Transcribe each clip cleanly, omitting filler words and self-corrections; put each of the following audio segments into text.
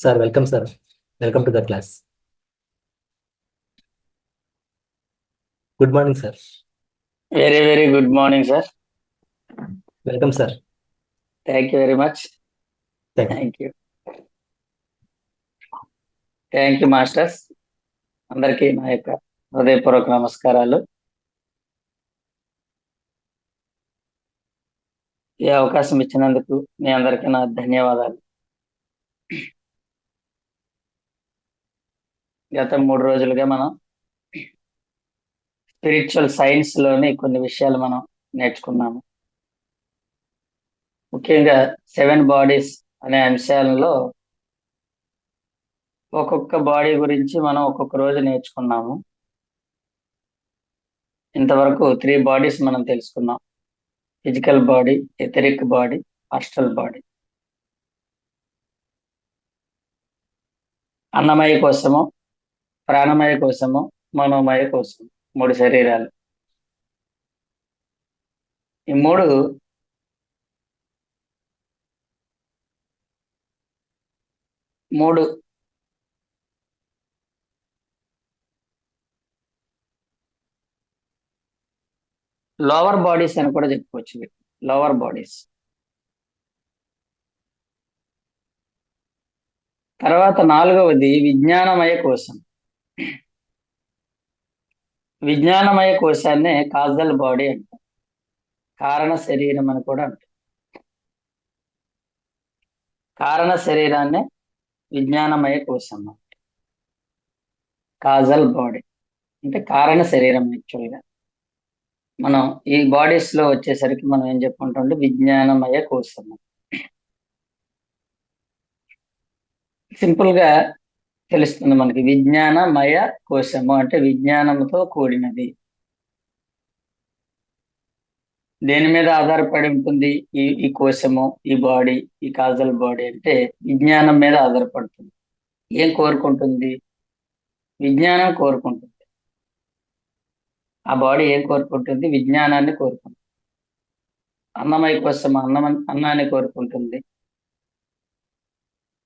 Sir, welcome, sir. Welcome to the class. Good morning, sir. Very good morning, sir. Welcome, sir. Thank you very much. Thank you. Thank you masters. అందరికీ నా యొక్క హృదయపూర్వక నమస్కారాలు. ఈ అవకాశం ఇచ్చినందుకు మీ అందరికీ నా ధన్యవాదాలు. గత 3 రోజులుగా మనం స్పిరిచువల్ సైన్స్ లోని కొన్ని విషయాలు మనం నేర్చుకున్నాము. ముఖ్యంగా 7 బాడీస్ అనే అంశాలలో ఒక్కొక్క బాడీ గురించి మనం ఒక్కొక్క రోజు నేర్చుకున్నాము. ఇంతవరకు 3 బాడీస్ మనం తెలుసుకున్నాం. Physical body, etheric body, astral body. అన్నమయ కోసము, ప్రాణమయ కోసము, మనోమయ కోసము 3 శరీరాలు. ఈ 3 లోవర్ బాడీస్ అని కూడా చెప్పుకోవచ్చు. Lower bodies. తర్వాత 4వది విజ్ఞానమయ కోశం. విజ్ఞానమయ కోశాన్నే కాజల్ బాడీ అంటారు. కారణ శరీరం అని కూడా అంటారు. కారణ శరీరాన్నే విజ్ఞానమయ కోశం, కాజల్ బాడీ అంటే కారణ శరీరం. యాక్చువల్గా మనం ఈ బాడీస్ లో వచ్చేసరికి మనం ఏం చెప్పుకుంటాం, విజ్ఞానమయ కోశం. సింపుల్ గా తెలుస్తుంది మనకి. విజ్ఞానమయ కోశము అంటే విజ్ఞానంతో కూడినది. దేని మీద ఆధారపడి ఉంటుంది ఈ కోశము, ఈ బాడీ, ఈ కాజల్ బాడీ అంటే విజ్ఞానం మీద ఆధారపడుతుంది. ఏం కోరుకుంటుంది? విజ్ఞానం కోరుకుంటుంది. ఆ బాడీ ఏం కోరుకుంటుంది? విజ్ఞానాన్ని కోరుకుంటుంది. అన్నమయ కోసం అన్నాన్ని కోరుకుంటుంది.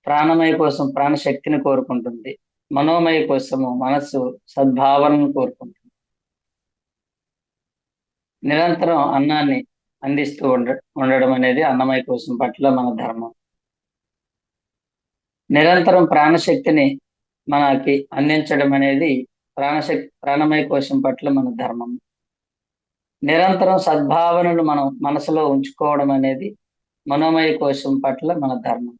ప్రాణమయ కోసం ప్రాణశక్తిని కోరుకుంటుంది. మనోమయ కోసము మనస్సు సద్భావనను కోరుకుంటుంది. నిరంతరం అన్నాన్ని అందిస్తూ ఉండడం అనేది అన్నమయ కోసం పట్ల మన ధర్మం. నిరంతరం ప్రాణశక్తిని మనకి అందించడం అనేది ప్రాణమయ కోశం పట్ల మన ధర్మం. నిరంతరం సద్భావనలు మనం మనసులో ఉంచుకోవడం అనేది మనోమయ కోశం పట్ల మన ధర్మం.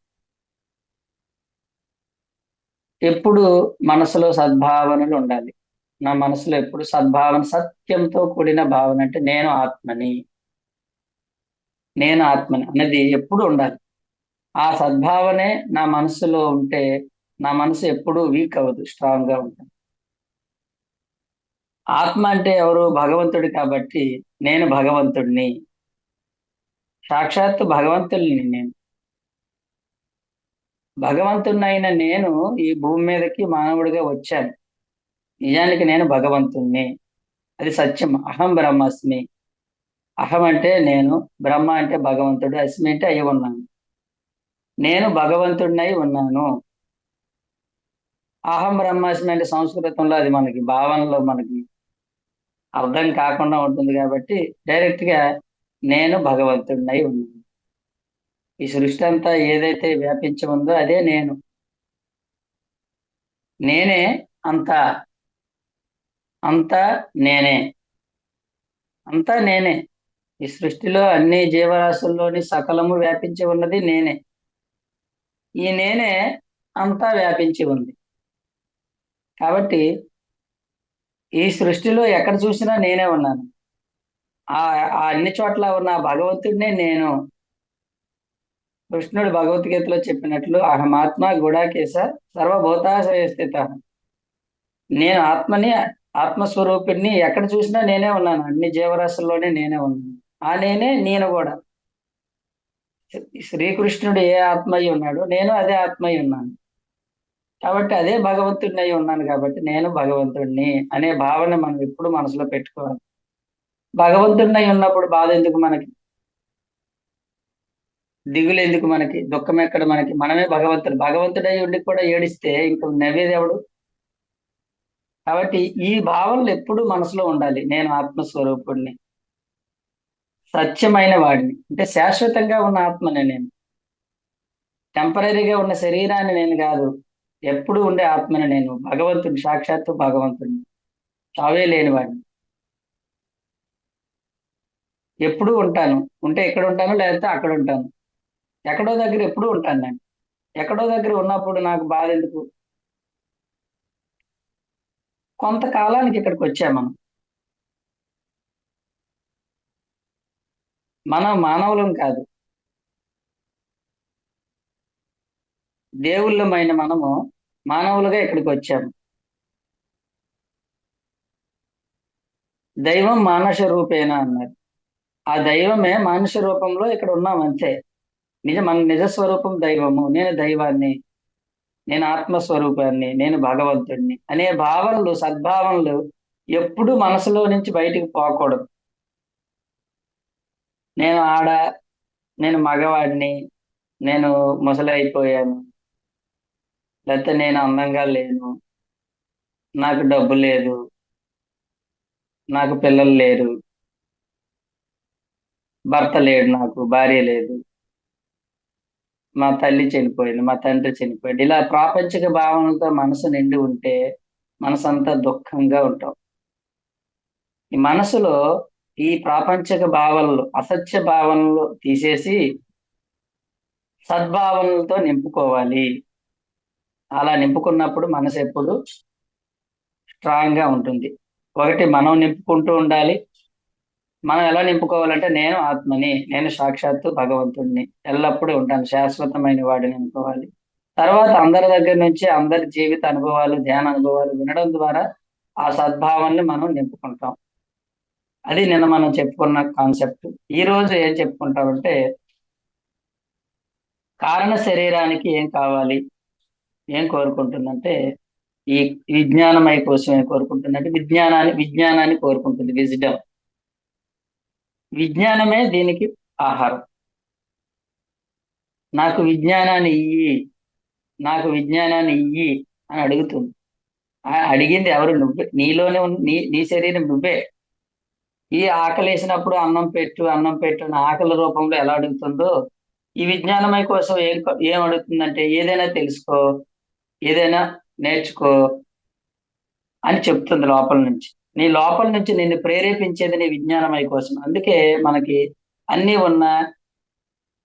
ఎప్పుడు మనసులో సద్భావనలు ఉండాలి. నా మనసులో ఎప్పుడు సద్భావన, సత్యంతో కూడిన భావన అంటే నేను ఆత్మని అనేది ఎప్పుడు ఉండాలి. ఆ సద్భావనే నా మనసులో ఉంటే నా మనసు ఎప్పుడూ వీక్ అవ్వదు, స్ట్రాంగ్ గా ఉంటుంది. ఆత్మ అంటే ఎవరు? భగవంతుడు. కాబట్టి నేను భగవంతుడిని, సాక్షాత్తు భగవంతుడిని. నేను భగవంతుడినైన నేను ఈ భూమి మీదకి మానవుడిగా వచ్చాను. నిజానికి నేను భగవంతుణ్ణి. అది సత్యం. అహం బ్రహ్మాస్మి. అహం అంటే నేను, బ్రహ్మ అంటే భగవంతుడు, అస్మి అంటే అయి ఉన్నాను. నేను భగవంతుడినై ఉన్నాను. అహం బ్రహ్మాస్మి అంటే సంస్కృతంలో అది మనకి భావనలో మనకి అర్థం కాకుండా ఉంటుంది. కాబట్టి డైరెక్ట్ గా నేను భగవంతుడినై ఉన్నాను. ఈ సృష్టి అంతా ఏదైతే వ్యాపించి ఉందో అదే నేను. నేనే అంతా, అంతా నేనే, అంతా నేనే. ఈ సృష్టిలో అన్ని జీవరాశుల్లోని సకలము వ్యాపించి ఉన్నది నేనే. ఈ నేనే అంతా వ్యాపించి ఉంది. కాబట్టి ఈ సృష్టిలో ఎక్కడ చూసినా నేనే ఉన్నాను. ఆ అన్ని చోట్ల ఉన్న భగవంతుడినే నేను. కృష్ణుడు భగవద్గీతలో చెప్పినట్లు అహమాత్మ గుడాకేశ సర్వభూతాశ్రయ స్థిత. నేను ఆత్మని, ఆత్మస్వరూపిణ్ణి. ఎక్కడ చూసినా నేనే ఉన్నాను. అన్ని జీవరాశుల్లోనే నేనే ఉన్నాను. ఆ నేనే నేను కూడా. శ్రీకృష్ణుడు ఏ ఆత్మయ్య ఉన్నాడో నేను అదే ఆత్మయ్య ఉన్నాను. కాబట్టి అదే భగవంతుడిని అయి ఉన్నాను. కాబట్టి నేను భగవంతుడిని అనే భావన మనం ఎప్పుడు మనసులో పెట్టుకోవాలి. భగవంతుడిని అయి ఉన్నప్పుడు బాధ ఎందుకు మనకి? దిగులు ఎందుకు మనకి, దుఃఖం ఎక్కడ మనకి, మనమే భగవంతుడై ఉండి కూడా ఏడిస్తే ఇంక నవ్వేది ఎవడు? కాబట్టి ఈ భావనలు ఎప్పుడూ మనసులో ఉండాలి. నేను ఆత్మస్వరూపుడిని, సత్యమైన వాడిని, అంటే శాశ్వతంగా ఉన్న ఆత్మనే నేను, టెంపరీగా ఉన్న శరీరాన్ని నేను కాదు, ఎప్పుడు ఉండే ఆత్మని నేను, భగవంతుని, సాక్షాత్తు భగవంతుడిని, చావే లేని వాడిని. ఎప్పుడూ ఉంటాను, ఉంటే ఇక్కడ ఉంటాను, లేకపోతే అక్కడ ఉంటాను. ఎక్కడో దగ్గర ఎప్పుడూ ఉంటాను నేను. ఎక్కడో దగ్గర ఉన్నప్పుడు నాకు బాధ ఎందుకు? కొంతకాలానికి ఇక్కడికి వచ్చాం మనం. మనం మానవులం కాదు, దేవుళ్ళమైన మనము మానవులుగా ఇక్కడికి వచ్చాము. దైవం మానుష రూపేణ అన్నారు. ఆ దైవమే మానుష రూపంలో ఇక్కడ ఉన్నాం అంతే. మన నిజ స్వరూపం దైవము, నేను దైవాన్ని, నేను ఆత్మస్వరూపాన్ని, నేను భగవంతుడిని అనే భావనలు, సద్భావనలు ఎప్పుడు మనసులో నుంచి బయటికి పోకూడదు. నేను ఆడ, నేను మగవాడిని, నేను ముసలైపోయాను, లేకపోతే నేను అందంగా లేను, నాకు డబ్బు లేదు, నాకు పిల్లలు లేరు, భర్త లేడు, నాకు భార్య లేదు, మా తల్లి చనిపోయింది, మా తండ్రి చనిపోయింది, ఇలా ప్రాపంచిక భావనలతో మనసు నిండి ఉంటే మనసంతా దుఃఖంగా ఉంటాం. ఈ మనసులో ఈ ప్రాపంచిక భావనలు, అసత్య భావనలు తీసేసి సద్భావనలతో నింపుకోవాలి. అలా నింపుకున్నప్పుడు మనసు ఎప్పుడు స్ట్రాంగ్ గా ఉంటుంది. ఒకటి మనం నింపుకుంటూ ఉండాలి. మనం ఎలా నింపుకోవాలంటే నేను ఆత్మని, నేను సాక్షాత్తు భగవంతుడిని, ఎల్లప్పుడూ ఉంటాను, శాశ్వతమైన వాడిని అనుకోవాలి. తర్వాత అందరి దగ్గర నుంచి అందరి జీవిత అనుభవాలు, ధ్యాన అనుభవాలు వినడం ద్వారా ఆ సద్భావాన్ని మనం నింపుకుంటాం. అది నిన్న మనం చెప్పుకున్న కాన్సెప్ట్. ఈ రోజు ఏం చెప్పుకుంటామంటే, కారణ శరీరానికి ఏం కావాలి, ఏం కోరుకుంటుందంటే, ఈ విజ్ఞానమయ కోసం ఏం కోరుకుంటుందంటే, విజ్ఞానాన్ని కోరుకుంటుంది, విజ్డమ్. విజ్ఞానమే దీనికి ఆహారం. నాకు విజ్ఞానాన్ని ఇయ్యి, నాకు విజ్ఞానాన్ని ఇయ్యి అని అడుగుతుంది. అడిగింది ఎవరు? నువ్వే. నీలోనే నీ శరీరం నువ్వే. ఈ ఆకలేసినప్పుడు అన్నం పెట్టు, అన్నం పెట్టు అని ఆకలి రూపంలో ఎలా అడుగుతుందో, ఈ విజ్ఞానమయ కోసం ఏం అడుగుతుందంటే, ఏదైనా తెలుసుకో, ఏదైనా నేర్చుకో అని చెప్తుంది లోపల నుంచి. నీ లోపల నుంచి నిన్ను ప్రేరేపించేది నీ విజ్ఞానమయ కోసం. అందుకే మనకి అన్నీ ఉన్నా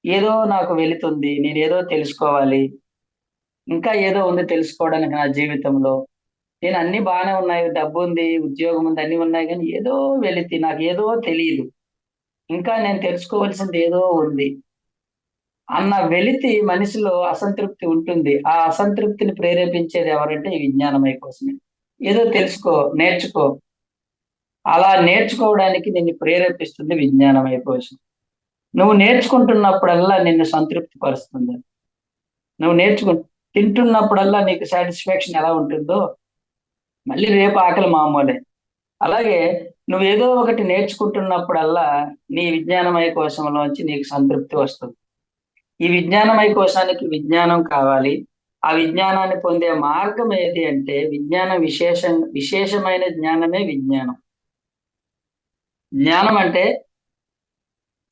ఏదో నాకు వెళుతుంది, నేను ఏదో తెలుసుకోవాలి, ఇంకా ఏదో ఉంది తెలుసుకోవడానికి నా జీవితంలో, నేను అన్ని బాగానే ఉన్నాయి, డబ్బు ఉంది, ఉద్యోగం ఉంది, అన్ని ఉన్నాయి, కానీ ఏదో వెలితి, నాకు ఏదో తెలియదు, ఇంకా నేను తెలుసుకోవాల్సింది ఏదో ఉంది అన్న వెలితి మనిషిలో అసంతృప్తి ఉంటుంది. ఆ అసంతృప్తిని ప్రేరేపించేది ఎవరంటే ఈ విజ్ఞానమయ కోసమే. ఏదో తెలుసుకో, నేర్చుకో. అలా నేర్చుకోవడానికి నిన్ను ప్రేరేపిస్తుంది విజ్ఞానమయ కోశం. నువ్వు నేర్చుకుంటున్నప్పుడల్లా నిన్ను సంతృప్తి పరుస్తుంది. నువ్వు తింటున్నప్పుడల్లా నీకు సాటిస్ఫాక్షన్ ఎలా ఉంటుందో, మళ్ళీ రేపు ఆకలి మామూలే. అలాగే నువ్వు ఏదో ఒకటి నేర్చుకుంటున్నప్పుడల్లా నీ విజ్ఞానమయ కోశంలోంచి నీకు సంతృప్తి వస్తుంది. ఈ విజ్ఞానమయ కోశానికి విజ్ఞానం కావాలి. ఆ విజ్ఞానాన్ని పొందే మార్గం ఏది అంటే, విశేషమైన జ్ఞానమే విజ్ఞానం. జ్ఞానం అంటే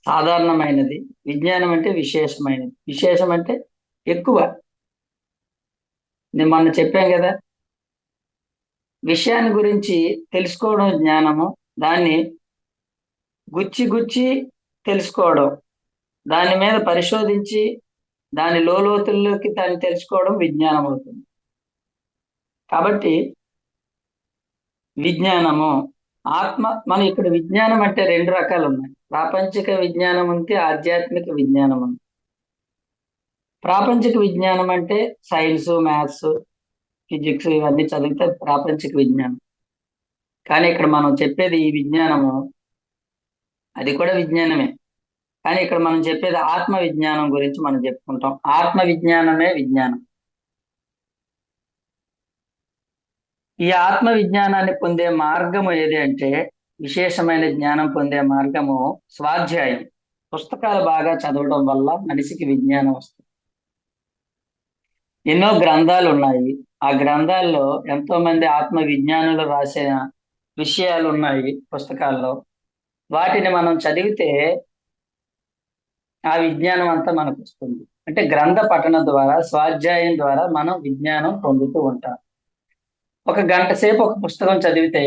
సాధారణమైనది, విజ్ఞానం అంటే విశేషమైనది. విశేషం అంటే ఎక్కువ. నేను మొన్న చెప్పాను కదా, విషయాన్ని గురించి తెలుసుకోవడం జ్ఞానము, దాన్ని గుచ్చి గుచ్చి తెలుసుకోవడం, దాని మీద పరిశోధించి దాని లోతుల్లోకి దాన్ని తెలుసుకోవడం విజ్ఞానం అవుతుంది. కాబట్టి విజ్ఞానము, మన ఇక్కడ విజ్ఞానం అంటే రెండు రకాలు ఉన్నాయి. ప్రాపంచిక విజ్ఞానం ఉంది, ఆధ్యాత్మిక విజ్ఞానం ఉంది. ప్రాపంచిక విజ్ఞానం అంటే సైన్స్, మ్యాథ్స్, ఫిజిక్స్ ఇవన్నీ చదివితే ప్రాపంచిక విజ్ఞానం. కానీ ఇక్కడ మనం చెప్పేది ఈ విజ్ఞానము, అది కూడా విజ్ఞానమే, కానీ ఇక్కడ మనం చెప్పేది ఆత్మ విజ్ఞానం గురించి మనం చెప్పుకుంటాం. ఆత్మ విజ్ఞానమే విజ్ఞానం. ఈ ఆత్మ విజ్ఞానాన్ని పొందే మార్గము ఏది అంటే, విశేషమైన జ్ఞానం పొందే మార్గము స్వాధ్యాయం. పుస్తకాలు బాగా చదవడం వల్ల మనిషికి విజ్ఞానం వస్తుంది. ఎన్నో గ్రంథాలు ఉన్నాయి. ఆ గ్రంథాల్లో ఎంతో మంది ఆత్మ విజ్ఞానులు రాసిన విషయాలు ఉన్నాయి పుస్తకాల్లో. వాటిని మనం చదివితే ఆ విజ్ఞానం అంతా మనకు వస్తుంది. అంటే గ్రంథ పఠనం ద్వారా, స్వాధ్యాయం ద్వారా మనం విజ్ఞానం పొందుతూ ఉంటాం. ఒక గంట సేపు ఒక పుస్తకం చదివితే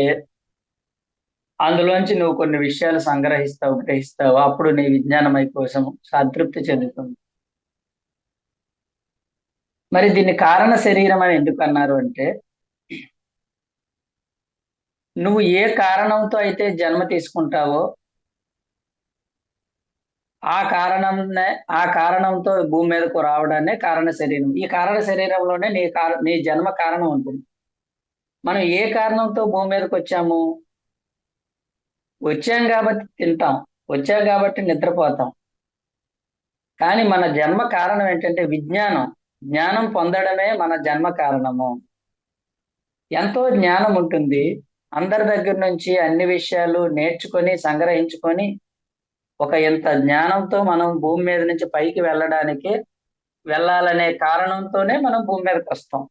అందులోంచి నువ్వు కొన్ని విషయాలు సంగ్రహిస్తావు, గ్రహిస్తావు. అప్పుడు నీ విజ్ఞానమై కోసం సంతృప్తి చెందుతుంది. మరి దీన్ని కారణ శరీరం అని ఎందుకు అన్నారు అంటే, నువ్వు ఏ కారణంతో అయితే జన్మ తీసుకుంటావో ఆ కారణంతో భూమి మీదకు రావడాన్నే కారణ శరీరం. ఈ కారణ శరీరంలోనే నీ జన్మ కారణం ఉంటుంది. మనం ఏ కారణంతో భూమి మీదకి వచ్చాము? వచ్చాం కాబట్టి తింటాం, వచ్చాం కాబట్టి నిద్రపోతాం. కానీ మన జన్మ కారణం ఏంటంటే విజ్ఞానం. జ్ఞానం పొందడమే మన జన్మ కారణము. ఎంతో జ్ఞానం ఉంటుంది. అందరి దగ్గర నుంచి అన్ని విషయాలు నేర్చుకొని సంగ్రహించుకొని ఒక ఇంత జ్ఞానంతో మనం భూమి మీద నుంచి పైకి వెళ్ళాలనే కారణంతోనే మనం భూమి మీదకి వస్తాం.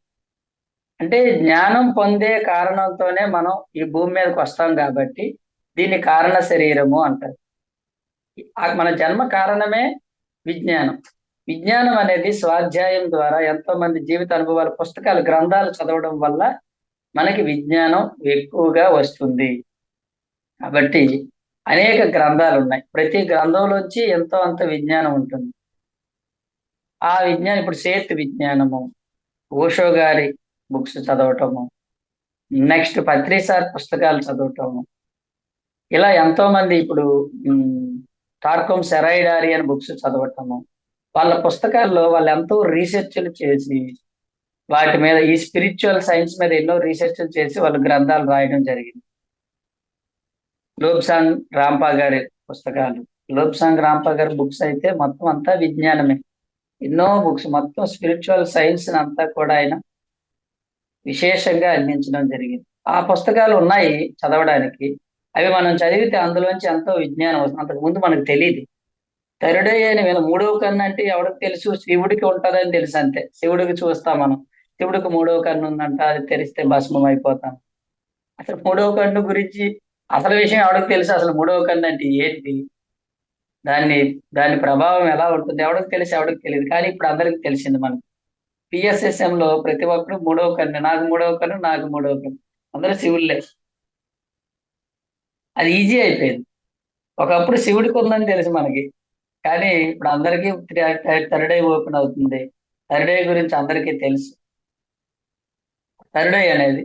అంటే జ్ఞానం పొందే కారణంతోనే మనం ఈ భూమి మీదకి వస్తాం కాబట్టి దీన్ని కారణ శరీరము అంటారు. మన జన్మ కారణమే విజ్ఞానం. విజ్ఞానం అనేది స్వాధ్యాయం ద్వారా ఎంతో మంది జీవిత అనుభవాల పుస్తకాలు, గ్రంథాలు చదవడం వల్ల మనకి విజ్ఞానం ఎక్కువగా వస్తుంది. కాబట్టి అనేక గ్రంథాలు ఉన్నాయి. ప్రతి గ్రంథంలోంచి ఎంతో అంత విజ్ఞానం ఉంటుంది. ఆ విజ్ఞానం ఇప్పుడు సేతు విజ్ఞానము, ఓషో గారి బుక్స్ చదవటము, నెక్స్ట్ పత్రిసార్ పుస్తకాలు చదవటము, ఇలా ఎంతో మంది ఇప్పుడు టార్కోమ్ సెరైడారి అని బుక్స్ చదవటము. వాళ్ళ పుస్తకాల్లో వాళ్ళు ఎంతో రీసెర్చ్లు చేసి వాటి మీద ఈ స్పిరిచువల్ సైన్స్ మీద ఎన్నో రీసెర్చ్లు చేసి వాళ్ళు గ్రంథాలు రాయడం జరిగింది. లోబ్సాంగ్ రాంపా గారి పుస్తకాలు, లోబ్సాంగ్ రాంపా గారి బుక్స్ అయితే మొత్తం అంతా విజ్ఞానమే. ఎన్నో బుక్స్ మొత్తం స్పిరిచువల్ సైన్స్ అంతా కూడా ఆయన విశేషంగా అందించడం జరిగింది. ఆ పుస్తకాలు ఉన్నాయి చదవడానికి. అవి మనం చదివితే అందులోంచి ఎంతో విజ్ఞానం వస్తుంది. అంతకు ముందు మనకు తెలియదు. థర్డే అని విన మూడవ కన్ను అంటే ఎవరికి తెలుసు? శివుడికి ఉంటదని తెలుసు అంతే. శివుడికి చూస్తాం మనం. శివుడికి మూడవ కన్ను ఉందంట, అది తెరిస్తే భస్మం అయిపోతాం. అసలు మూడవ కన్ను గురించి అసలు విషయం ఎవరికి తెలుసు? అసలు మూడవ కన్ను అంటే ఏంటి, దాన్ని దాని ప్రభావం ఎలా ఉంటుంది ఎవరికి తెలుసు? ఎవరికి తెలియదు. కానీ ఇప్పుడు అందరికి తెలిసింది. మనకి పిఎస్ఎస్ఎం లో ప్రతి ఒక్కరు మూడవ కన్ను, నాకు మూడవ కన్ను, నాకు మూడవ కన్ను, అందరూ శివుళ్ళే. అది ఈజీ అయిపోయింది. ఒకప్పుడు శివుడికి ఉందని తెలుసు మనకి, కానీ ఇప్పుడు అందరికీ థర్డ్ ఐ ఓపెన్ అవుతుంది. థర్డ్ ఐ గురించి అందరికీ తెలుసు. థర్డ్ ఐ అనేది,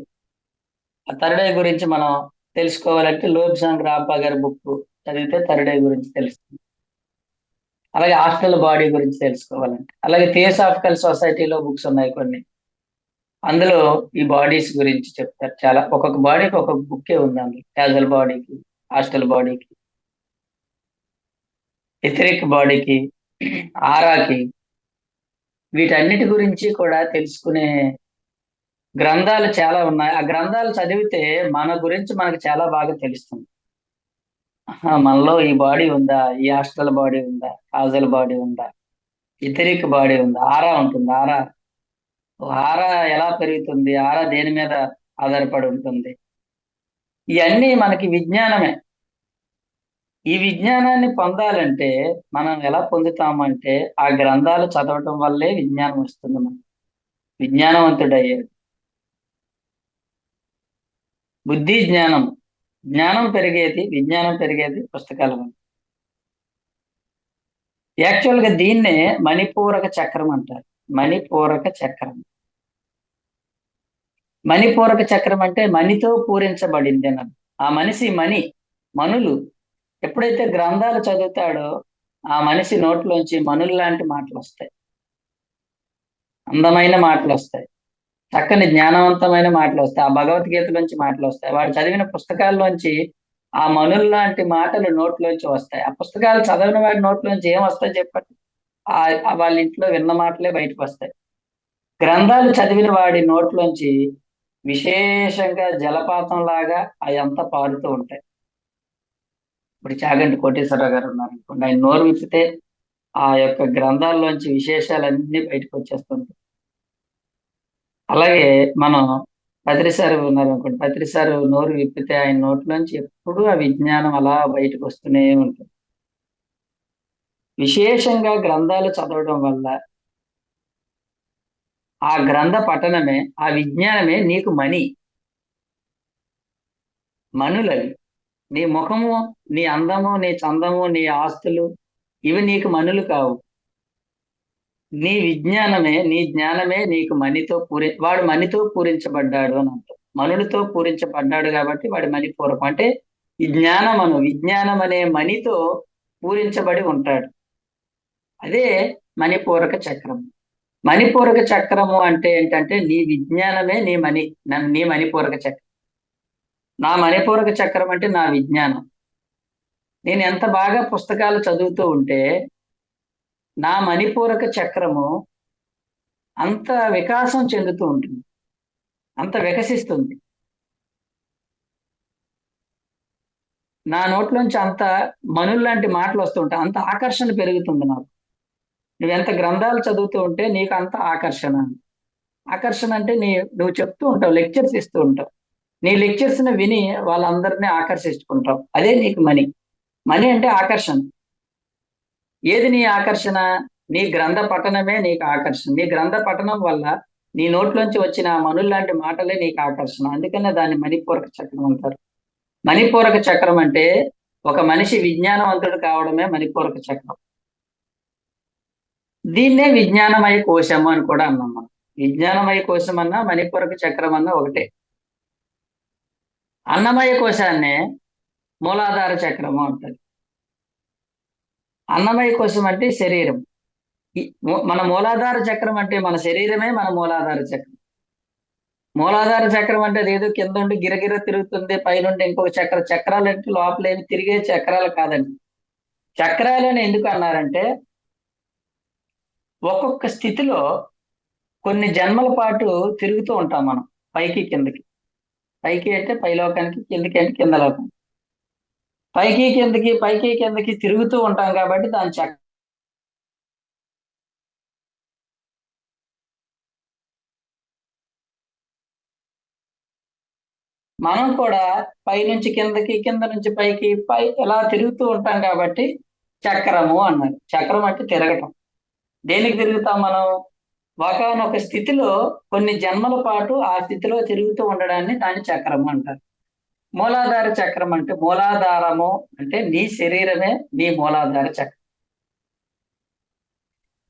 ఆ థర్డ్ ఐ గురించి మనం తెలుసుకోవాలంటే లోబ్సాంగ్ రాంపా గారి బుక్ చదివితే థర్డ్ ఐ గురించి తెలుస్తుంది. అలాగే హాస్టల్ బాడీ గురించి తెలుసుకోవాలంటే, అలాగే థియోసాఫికల్ సొసైటీలో బుక్స్ ఉన్నాయి కొన్ని. అందులో ఈ బాడీస్ గురించి చెప్తారు. చాలా ఒక్కొక్క బాడీకి ఒక్కొక్క బుక్కే ఉంది. అందులో క్యాజువల్ బాడీకి, హాస్టల్ బాడీకి, ఎథరిక్ బాడీకి, ఆరాకి, వీటన్నిటి గురించి కూడా తెలుసుకునే గ్రంథాలు చాలా ఉన్నాయి. ఆ గ్రంథాలు చదివితే మన గురించి మనకు చాలా బాగా తెలుస్తుంది. మనలో ఈ బాడీ ఉందా, ఈ హాస్టల్ బాడీ ఉందా, కాజల్ బాడీ ఉందా, ఇథరిక్ బాడీ ఉందా, ఆరా ఉంటుంది. ఆరా ఎలా పెరుగుతుంది, ఆరా దేని మీద ఆధారపడి ఉంటుంది, ఇవన్నీ మనకి విజ్ఞానమే. ఈ విజ్ఞానాన్ని పొందాలంటే మనం ఎలా పొందుతామంటే ఆ గ్రంథాలు చదవటం వల్లే విజ్ఞానం వస్తుంది. మనం విజ్ఞానవంతుడయ్యాడు. బుద్ధి జ్ఞానం, జ్ఞానం పెరిగేది, విజ్ఞానం పెరిగేది పుస్తకాల వల్ల. యాక్చువల్గా దీన్నే మణిపూరక చక్రం అంటారు. మణిపూరక చక్రం. మణిపూరక చక్రం అంటే మణితో పూరించబడింది అన్నది. ఆ మనిషి మనులు ఎప్పుడైతే గ్రంథాలు చదువుతాడో ఆ మనిషి నోట్లోంచి మనులు లాంటి మాటలు వస్తాయి, అందమైన మాటలు వస్తాయి, చక్కని జ్ఞానవంతమైన మాటలు వస్తాయి, ఆ భగవద్గీతలోంచి మాటలు వస్తాయి. వాడు చదివిన పుస్తకాల్లోంచి ఆ మనులు లాంటి మాటలు నోట్లోంచి వస్తాయి. ఆ పుస్తకాలు చదివిన వాడి నోట్లోంచి ఏం వస్తాయి చెప్పండి? వాళ్ళ ఇంట్లో విన్న మాటలే బయటకు వస్తాయి. గ్రంథాలు చదివిన వాడి నోట్లోంచి విశేషంగా జలపాతం లాగా అవి అంతా పారుతూ ఉంటాయి. ఇప్పుడు చాగంటి కోటేశ్వరరావు గారు ఉన్నారు అనుకోండి, ఆయన నోరు విప్పితే ఆ యొక్క గ్రంథాల్లోంచి విశేషాలన్నీ బయటకు వచ్చేస్తుంది. అలాగే మనం పత్రిసారి ఉన్నారు అనుకోండి, పత్రిసారి నోరు విప్పితే ఆయన నోట్లోంచి ఎప్పుడూ ఆ విజ్ఞానం అలా బయటకు వస్తూనే ఉంటుంది. విశేషంగా గ్రంథాలు చదవడం వల్ల ఆ గ్రంథ పఠనమే, ఆ విజ్ఞానమే నీకు మనులవి. నీ ముఖము, నీ అందము, నీ చందము, నీ ఆస్తులు ఇవి నీకు మనులు కావు. నీ విజ్ఞానమే, నీ జ్ఞానమే నీకు వాడు మణితో పూరించబడ్డాడు అని అంటారు. మనులతో పూరించబడ్డాడు కాబట్టి వాడి మణిపూరకం. అంటే విజ్ఞానం అనే మణితో పూరించబడి ఉంటాడు. అదే మణిపూరక చక్రం. మణిపూరక చక్రము అంటే ఏంటంటే నీ విజ్ఞానమే నీ మణిపూరక చక్రం. నా మణిపూరక చక్రం అంటే నా విజ్ఞానం. నేను ఎంత బాగా పుస్తకాలు చదువుతూ ఉంటే నా మణిపూరక చక్రము అంత వికాసం చెందుతూ ఉంటుంది, అంత వికసిస్తుంది. నా నోట్లోంచి అంత మనుల్లాంటి మాటలు వస్తుంటాయి, అంత ఆకర్షణ పెరుగుతుంది నాకు. నువ్వెంత గ్రంథాలు చదువుతూ ఉంటే నీకు అంత ఆకర్షణ. ఆకర్షణ అంటే నువ్వు చెప్తూ ఉంటావు, లెక్చర్స్ ఇస్తూ ఉంటావు. నీ లెక్చర్స్ ని విని వాళ్ళందరినీ ఆకర్షించుకుంటావు. అదే నీకు మనీ అంటే ఆకర్షణ. ఏది నీ ఆకర్షణ? నీ గ్రంథ పఠనమే నీకు ఆకర్షణ. నీ గ్రంథ పఠనం వల్ల నీ నోట్లోంచి వచ్చిన మనుల్లాంటి మాటలే నీకు ఆకర్షణ. అందుకనే దాన్ని మణిపూరక చక్రం అంటారు. మణిపూరక చక్రం అంటే ఒక మనిషి విజ్ఞానవంతుడు కావడమే మణిపూరక చక్రం. దీన్నే విజ్ఞానమయ కోశము అని కూడా అన్నాం మనం. విజ్ఞానమయ కోశం అన్నా మణిపూరక చక్రం అన్నా ఒకటే. అన్నమయ కోశాన్నే మూలాధార చక్రము అంటారు. అన్నమయ కోశం అంటే శరీరం. మన మూలాధార చక్రం అంటే మన శరీరమే మన మూలాధార చక్రం. మూలాధార చక్రం అంటే అదేదో కింద ఉండి గిరగిర తిరుగుతుంది, పైనుండి ఇంకొక చక్రాలు అంటే లోపలేమి తిరిగే చక్రాలు కాదండి. చక్రాలని ఎందుకు అన్నారంటే ఒక్కొక్క స్థితిలో కొన్ని జన్మల పాటు తిరుగుతూ ఉంటాం మనం, పైకి కిందకి. పైకి అంటే పైలోకానికి, కిందకి అంటే కింద లోకానికి. పైకి కిందకి తిరుగుతూ ఉంటాం కాబట్టి దాని మనం కూడా పై నుంచి కిందకి, కింద నుంచి పైకి, ఇలా తిరుగుతూ ఉంటాం కాబట్టి చక్రము అన్నారు. చక్రం అంటే తిరగటం. దేనికి తిరుగుతాం మనం? ఒకానొక స్థితిలో కొన్ని జన్మల పాటు ఆ స్థితిలో తిరుగుతూ ఉండడాన్ని దాన్ని చక్రము అంటారు. మూలాధార చక్రం అంటే మూలాధారము అంటే నీ శరీరమే నీ మూలాధార చక్రం.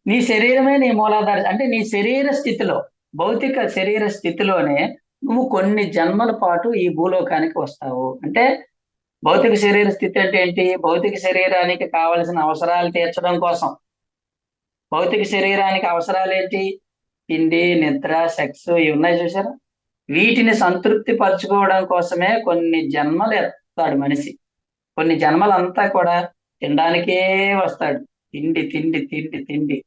నీ శరీరమే నీ మూలాధార అంటే నీ శరీర స్థితిలో, భౌతిక శరీర స్థితిలోనే నువ్వు కొన్ని జన్మల పాటు ఈ భూలోకానికి వస్తావు. అంటే భౌతిక శరీర స్థితి అంటే ఏంటి? భౌతిక శరీరానికి కావలసిన అవసరాలు తీర్చడం కోసం. భౌతిక శరీరానికి అవసరాలు ఏంటి? తిండి, నిద్ర, సెక్స్ ఇవి ఉన్నాయి చూసారా? వీటిని సంతృప్తి పరచుకోవడం కోసమే కొన్ని జన్మలు ఎత్తాడు మనిషి. కొన్ని జన్మలంతా కూడా తినడానికే వస్తాడు. తిండి తిండి తిండి తిండి.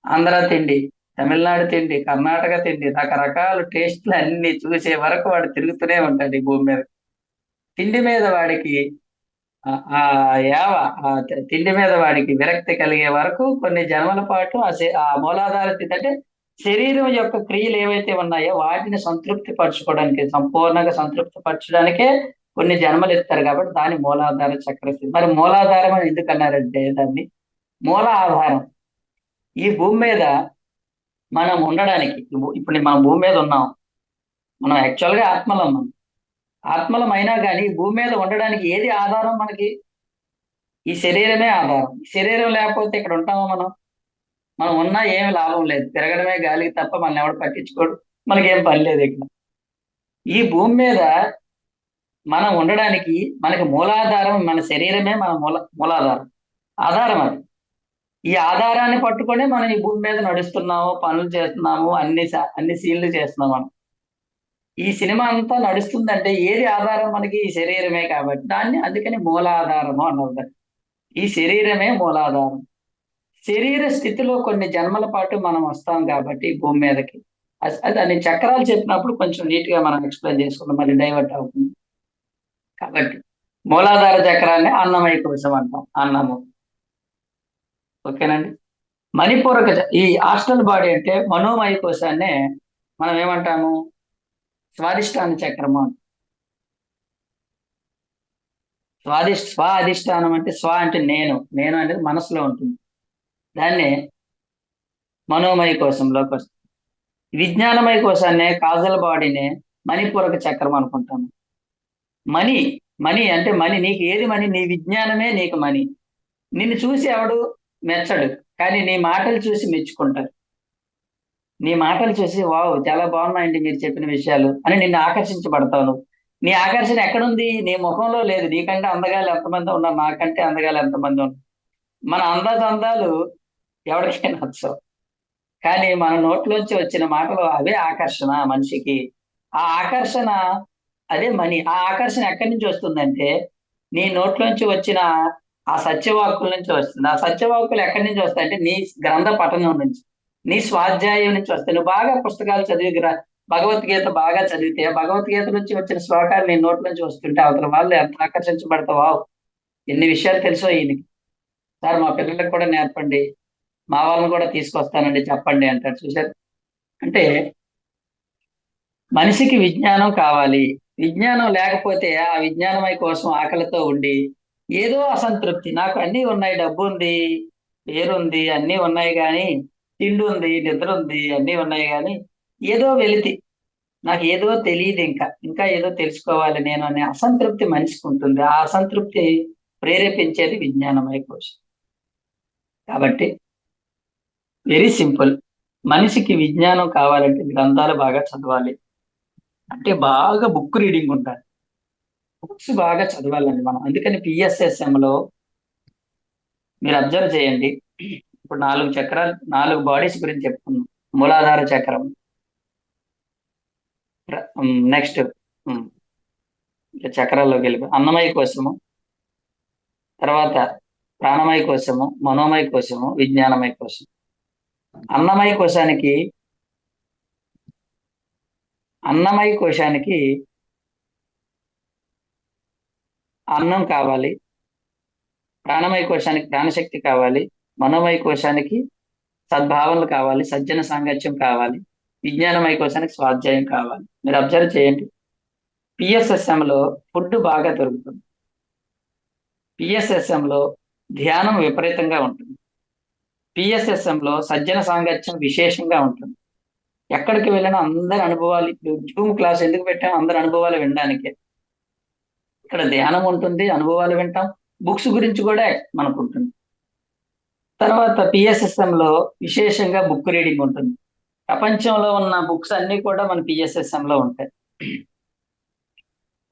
ఆంధ్ర తిండి, తమిళనాడు తిండి, కర్ణాటక తిండి, రకరకాల టేస్ట్లు అన్ని చూసే వరకు వాడు తిరుగుతూనే ఉంటాడు ఈ భూమి మీద. తిండి మీద వాడికి ఆ యావ తిండి మీద వాడికి విరక్తి కలిగే వరకు కొన్ని జన్మల పాటు ఆ మూలాధార స్థితి అంటే శరీరం యొక్క క్రియలు ఏవైతే ఉన్నాయో వాటిని సంతృప్తి పరచుకోవడానికి, సంపూర్ణంగా సంతృప్తి పరచడానికే కొన్ని జన్మలు ఇస్తారు కాబట్టి దాని మూలాధార చక్రస్థితి. మరి మూలాధారం అని ఎందుకు అన్నారంటే దాన్ని మూల ఆధారం. ఈ భూమి మీద మనం ఉండడానికి, ఇప్పుడు మనం భూమి మీద ఉన్నాం. మనం యాక్చువల్గా ఆత్మలం. మనం ఆత్మలం అయినా కానీ భూమి మీద ఉండడానికి ఏది ఆధారం మనకి? ఈ శరీరమే ఆధారం. శరీరం లేకపోతే ఇక్కడ ఉంటామా మనం? మనం ఉన్నా ఏమి లాభం లేదు, తిరగడమే గాలికి తప్ప మనల్ని ఎవడు పట్టించుకోడు, మనకేం పని లేదు ఇక్కడ. ఈ భూమి మీద మనం ఉండడానికి మనకి మూలాధారం మన శరీరమే, మన మూలాధారం, ఆధారం అది. ఈ ఆధారాన్ని పట్టుకొని మనం ఈ భూమి మీద నడుస్తున్నాము, పనులు చేస్తున్నాము, అన్ని సీన్లు చేస్తున్నాం మనం. ఈ సినిమా అంతా నడుస్తుందంటే ఏది ఆధారం మనకి? ఈ శరీరమే కాబట్టి దాన్ని అందుకని మూలాధారము అన్నారు. ఈ శరీరమే మూలాధారం. శరీర స్థితిలో కొన్ని జన్మల పాటు మనం వస్తాం కాబట్టి భూమి మీదకి. దాన్ని చక్రాలు చెప్పినప్పుడు కొంచెం నీట్ గా మనం ఎక్స్ప్లెయిన్ చేసుకుందాం, మళ్ళీ డైవర్ట్ అవుతుంది కాబట్టి. మూలాధార చక్రాన్ని అన్నమయ కోశం అంటాం. అన్నము. ఓకేనండి. మణిపూరక ఈ హాస్టల్ బాడీ అంటే మనోమయ కోశాన్నే మనం ఏమంటాము? స్వాదిష్టాన చక్రము అంటాం. స్వ అధిష్టానం అంటే స్వ అంటే నేను అనేది మనసులో ఉంటుంది. దాన్నే మనోమయ కోశంలోకి వస్తుంది. విజ్ఞానమయ కోశాన్నే కాజల్ బాడీనే మణిపూరక చక్రం అనుకుంటాము. మణి మణి అంటే మణి, నీకు ఏది మణి? నీ విజ్ఞానమే నీకు మణి. నిన్ను చూసి ఎవడు మెచ్చడు, కానీ నీ మాటలు చూసి మెచ్చుకుంటారు. నీ మాటలు చూసి వావ్ చాలా బాగున్నాయండి మీరు చెప్పిన విషయాలు అని నిన్ను ఆకర్షించబడతావు నువ్వు. నీ ఆకర్షణ ఎక్కడుంది? నీ ముఖంలో లేదు. నీకంటే అందగాలు ఎంతమంది ఉన్నారు, నాకంటే అందగాలు ఎంతమంది ఉన్నారు. మన అందాలు ఎవరికైనా నచ్చవు, కానీ మన నోట్లోంచి వచ్చిన మాటలు అవే ఆకర్షణ మనిషికి. ఆ ఆకర్షణ అదే మనీ. ఆ ఆకర్షణ ఎక్కడి నుంచి వస్తుందంటే నీ నోట్లోంచి వచ్చిన ఆ సత్యవాక్కుల నుంచి వస్తుంది. ఆ సత్యవాక్కులు ఎక్కడి నుంచి వస్తాయంటే నీ గ్రంథ పఠనం నుంచి, నీ స్వాధ్యాయం నుంచి వస్తాయి. నువ్వు బాగా పుస్తకాలు చదివి భగవద్గీత బాగా చదివితే భగవద్గీత నుంచి వచ్చిన శ్లోకాలు నీ నోట్ల నుంచి వస్తుంటే అవతల వాళ్ళు ఎంత ఆకర్షించబడతావా, ఎన్ని విషయాలు తెలుసో ఈయనకి. సార్ మా పిల్లలకు కూడా నేర్పండి, మా వాళ్ళని కూడా తీసుకొస్తానండి చెప్పండి అంటాడు. చూసారు అంటే మనిషికి విజ్ఞానం కావాలి. విజ్ఞానం లేకపోతే ఆ విజ్ఞానమై కోసం ఆకలితో ఉండి ఏదో అసంతృప్తి. నాకు అన్నీ ఉన్నాయి, డబ్బు ఉంది, పేరుంది, అన్నీ ఉన్నాయి, కానీ తిండి ఉంది, నిద్ర ఉంది, అన్నీ ఉన్నాయి, కానీ ఏదో వెలితి, నాకు ఏదో తెలియదు, ఇంకా ఏదో తెలుసుకోవాలి నేను అనే అసంతృప్తి మనిషికి ఉంటుంది. ఆ అసంతృప్తి ప్రేరేపించేది విజ్ఞానమయ కోశం. కాబట్టి వెరీ సింపుల్. మనిషికి విజ్ఞానం కావాలంటే గ్రంథాలు బాగా చదవాలి, అంటే బాగా బుక్ రీడింగ్ ఉండాలి, బుక్స్ బాగా చదవాలండి మనం. అందుకని పిఎస్ఎస్ఎంలో మీరు అబ్జర్వ్ చేయండి. ఇప్పుడు 4 చక్రాలు, 4 బాడీస్ గురించి చెప్పుకున్నాం. మూలాధార చక్రం, నెక్స్ట్ చక్రాల్లోకి వెళ్ళి అన్నమయ కోశము, తర్వాత ప్రాణమయ కోశము, మనోమయ కోశము, విజ్ఞానమయ కోశం. అన్నమయ కోశానికి అన్నమయ కోశానికి అన్నం కావాలి, ప్రాణమయ కోశానికి ప్రాణశక్తి కావాలి, మనోమయ కోశానికి సద్భావనలు కావాలి, సజ్జన సాంగత్యం కావాలి, విజ్ఞానమయ కోశానికి స్వాధ్యాయం కావాలి. మీరు అబ్జర్వ్ చేయండి, పిఎస్ఎస్ఎంలో ఫుడ్ బాగా దొరుకుతుంది, పిఎస్ఎస్ఎంలో ధ్యానం విపరీతంగా ఉంటుంది, పిఎస్ఎస్ఎంలో సజ్జన సాంగత్యం విశేషంగా ఉంటుంది. ఎక్కడికి వెళ్ళినా అందరి అనుభవాలు, ఇప్పుడు జూమ్ క్లాస్ ఎందుకు పెట్టాం? అందరి అనుభవాలు వినడానికే. ఇక్కడ ధ్యానం ఉంటుంది, అనుభవాలు వింటాం, బుక్స్ గురించి కూడా మనకు ఉంటుంది. తర్వాత పిఎస్ఎస్ఎం లో విశేషంగా బుక్ రీడింగ్ ఉంటుంది. ప్రపంచంలో ఉన్న బుక్స్ అన్ని కూడా మన పిఎస్ఎస్ఎం లో ఉంటాయి.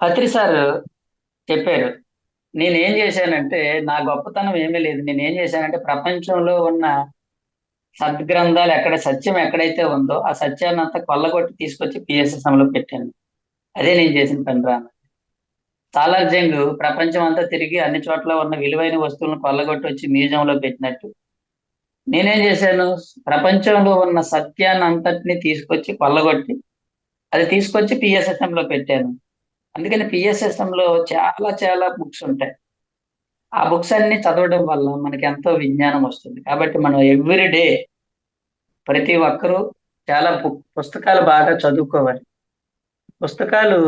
పత్రి సార్ చెప్పారు, నేనేం చేశానంటే నా గొప్పతనం ఏమీ లేదు, నేనేం చేశానంటే ప్రపంచంలో ఉన్న సద్గ్రంథాలు ఎక్కడ సత్యం ఎక్కడైతే ఉందో ఆ సత్యాన్ని అంతా కొల్లగొట్టి తీసుకొచ్చి పిఎస్ఎస్ఎం లో పెట్టాను. అదే నేను చేసిన పని రా. సాలార్జంగ్ ప్రపంచం అంతా తిరిగి అన్ని చోట్ల ఉన్న విలువైన వస్తువులను కొల్లగొట్టి వచ్చి మ్యూజియంలో పెట్టినట్టు నేనేం చేశాను, ప్రపంచంలో ఉన్న సత్యాన్ని అంతటిని తీసుకొచ్చి కొల్లగొట్టి అది తీసుకొచ్చి పిఎస్ఎస్ఎం లో పెట్టాను. అందుకని పిఎస్ఎస్ఎం లో చాలా చాలా బుక్స్ ఉంటాయి. ఆ బుక్స్ అన్ని చదవడం వల్ల మనకి ఎంతో విజ్ఞానం వస్తుంది. కాబట్టి మనం ఎవ్రీ డే ప్రతి ఒక్కరూ చాలా పుస్తకాలు బాగా చదువుకోవాలి. పుస్తకాలు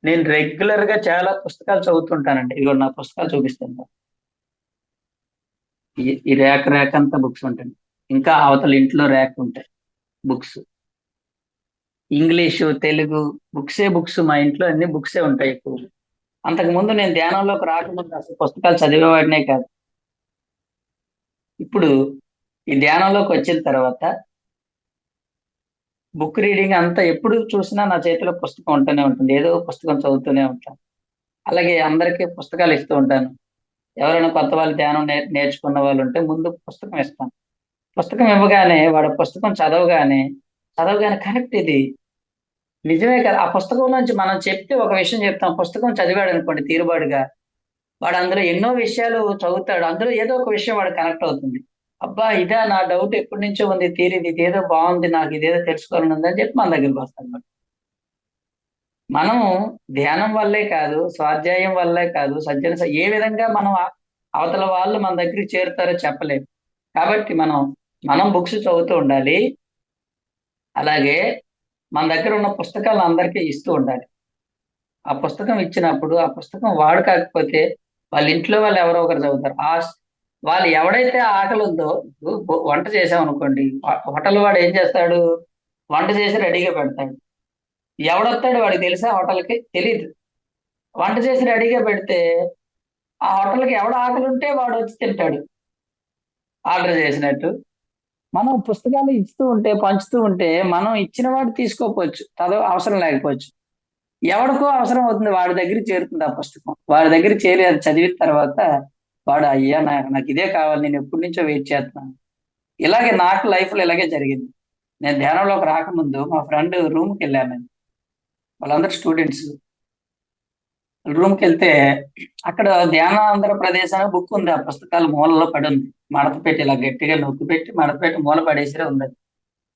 నేను రెగ్యులర్ గా చాలా పుస్తకాలు చదువుతుంటానండి. ఇదిగో నా పుస్తకాలు చూపిస్తాను. ఈ ర్యాక్ అంతా బుక్స్ ఉంటాయి. ఇంకా అవతల ఇంట్లో ర్యాక్ ఉంటాయి బుక్స్. ఇంగ్లీషు, తెలుగు బుక్స్, మా ఇంట్లో అన్ని బుక్సే ఉంటాయి ఎక్కువ. అంతకుముందు నేను ధ్యానంలోకి రాకముందు అసలు పుస్తకాలు చదివేవాడినే కాదు. ఇప్పుడు ఈ ధ్యానంలోకి వచ్చిన తర్వాత బుక్ రీడింగ్ అంతా ఎప్పుడు చూసినా నా చేతిలో పుస్తకం ఉంటూనే ఉంటుంది, ఏదో పుస్తకం చదువుతూనే ఉంటాను. అలాగే అందరికీ పుస్తకాలు ఇస్తూ ఉంటాను. ఎవరైనా కొత్త వాళ్ళు ధ్యానం నేర్చుకున్న వాళ్ళు ఉంటే ముందు పుస్తకం ఇస్తాను. పుస్తకం ఇవ్వగానే వాడు పుస్తకం చదవగానే కరెక్ట్, ఇది నిజమే కదా. ఆ పుస్తకం నుంచి మనం చెప్తే ఒక విషయం చెప్తాం, పుస్తకం చదివాడు అనుకోండి తీరుబాటుగా, వాడు అందులో ఎన్నో విషయాలు చదువుతాడు, అందులో ఏదో ఒక విషయం వాడు కనెక్ట్ అవుతుంది. అబ్బా ఇదా నా డౌట్ ఎప్పటి నుంచో ఉంది, తీరింది, ఇదేదో బాగుంది, నాకు ఇదేదో తెలుసుకోవాలని ఉంది అని చెప్పి మన దగ్గరికి వస్తాడు. మనము ధ్యానం వల్లే కాదు, స్వాధ్యాయం వల్లే కాదు, ఏ విధంగా మనం అవతల వాళ్ళు మన దగ్గరికి చేరుతారో చెప్పలేము. కాబట్టి మనం బుక్స్ చదువుతూ ఉండాలి. అలాగే మన దగ్గర ఉన్న పుస్తకాలు అందరికీ ఇస్తూ ఉండాలి. ఆ పుస్తకం ఇచ్చినప్పుడు ఆ పుస్తకం వాడు కాకపోతే వాళ్ళ ఇంట్లో వాళ్ళు ఎవరో ఒకరు చదువుతారు. వాళ్ళు ఎవడైతే ఆకలి ఉందో, ఇప్పుడు వంట చేసాం అనుకోండి, హోటల్ వాడు ఏం చేస్తాడు? వంట చేసి రెడీగా పెడతాడు. ఎవడొస్తాడు వాడికి తెలుసా? హోటల్కి తెలియదు. వంట చేసి రెడీగా పెడితే ఆ హోటల్కి ఎవడ ఆకలి ఉంటే వాడు వచ్చి తింటాడు ఆర్డర్ చేసినట్టు. మనం పుస్తకాలు ఇస్తూ ఉంటే, పంచుతూ ఉంటే, మనం ఇచ్చిన వాడు తీసుకోకపోవచ్చు, చదవ అవసరం లేకపోవచ్చు, ఎవడికో అవసరం అవుతుంది, వాడి దగ్గరికి చేరుతుంది ఆ పుస్తకం. వాడి దగ్గర చేరి అది చదివిన తర్వాత వాడు, అయ్యా నాకు ఇదే కావాలి, నేను ఎప్పటి నుంచో వెయిట్ చేస్తున్నాను. ఇలాగే నాకు లైఫ్ లో ఇలాగే జరిగింది. నేను ధ్యానంలోకి రాకముందు మా ఫ్రెండ్ రూమ్కి వెళ్ళాను నేను. వాళ్ళందరూ స్టూడెంట్స్. రూమ్కి వెళ్తే అక్కడ ధ్యాన ఆంధ్రప్రదేశ్ అనే బుక్ ఉంది. ఆ పుస్తకాలు మూలలో పడి ఉంది. మడత పెట్టి ఇలా గట్టిగా నొక్కి పెట్టి మడత పెట్టి మూల పడేసిరే ఉంది.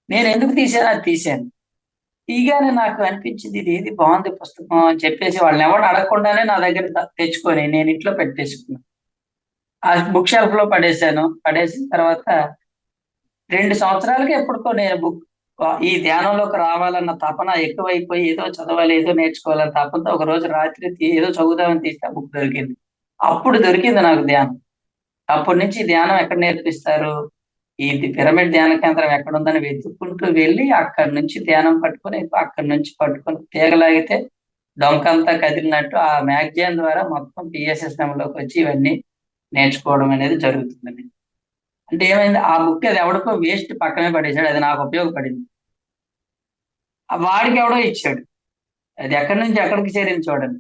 నేను ఎందుకు తీసాను? అది తీశాను. తీగానే నాకు అనిపించింది, ఇది బాగుంది పుస్తకం అని చెప్పేసి వాళ్ళని ఎవరు అడగకుండానే నా దగ్గర తెచ్చుకొని నేను ఇంట్లో పెట్టేసుకున్నాను. ఆ బుక్ షెల్ఫ్ లో పడేశాను. పడేసిన తర్వాత 2 సంవత్సరాలకి ఎప్పటికో నేను ఈ ధ్యానంలోకి రావాలన్న తపన ఎక్కువైపోయి, ఏదో చదవాలి, ఏదో నేర్చుకోవాలని తపనతో ఒక రోజు రాత్రి ఏదో చదువుదామని తీస్తే ఆ బుక్ దొరికింది. అప్పుడు దొరికింది నాకు ధ్యానం. అప్పటి నుంచి ధ్యానం ఎక్కడ నేర్పిస్తారు, ఇది పిరమిడ్ ధ్యాన కేంద్రం ఎక్కడ ఉందని వెతుక్కుంటూ వెళ్ళి అక్కడి నుంచి ధ్యానం పట్టుకొని, అక్కడి నుంచి పట్టుకొని తీగలాగితే డొంకంతా కదిలినట్టు ఆ మ్యాగజైన్ ద్వారా మొత్తం PSSM లోకి వచ్చి ఇవన్నీ నేర్చుకోవడం అనేది జరుగుతుందండి. అంటే ఏమైంది, ఆ బుక్ అది ఎవడికో వేస్ట్ పక్కనే పడేశాడు, అది నాకు ఉపయోగపడింది. ఆ వాడికి ఎవడో ఇచ్చాడు, అది ఎక్కడి నుంచి ఎక్కడికి చేరింది చూడండి.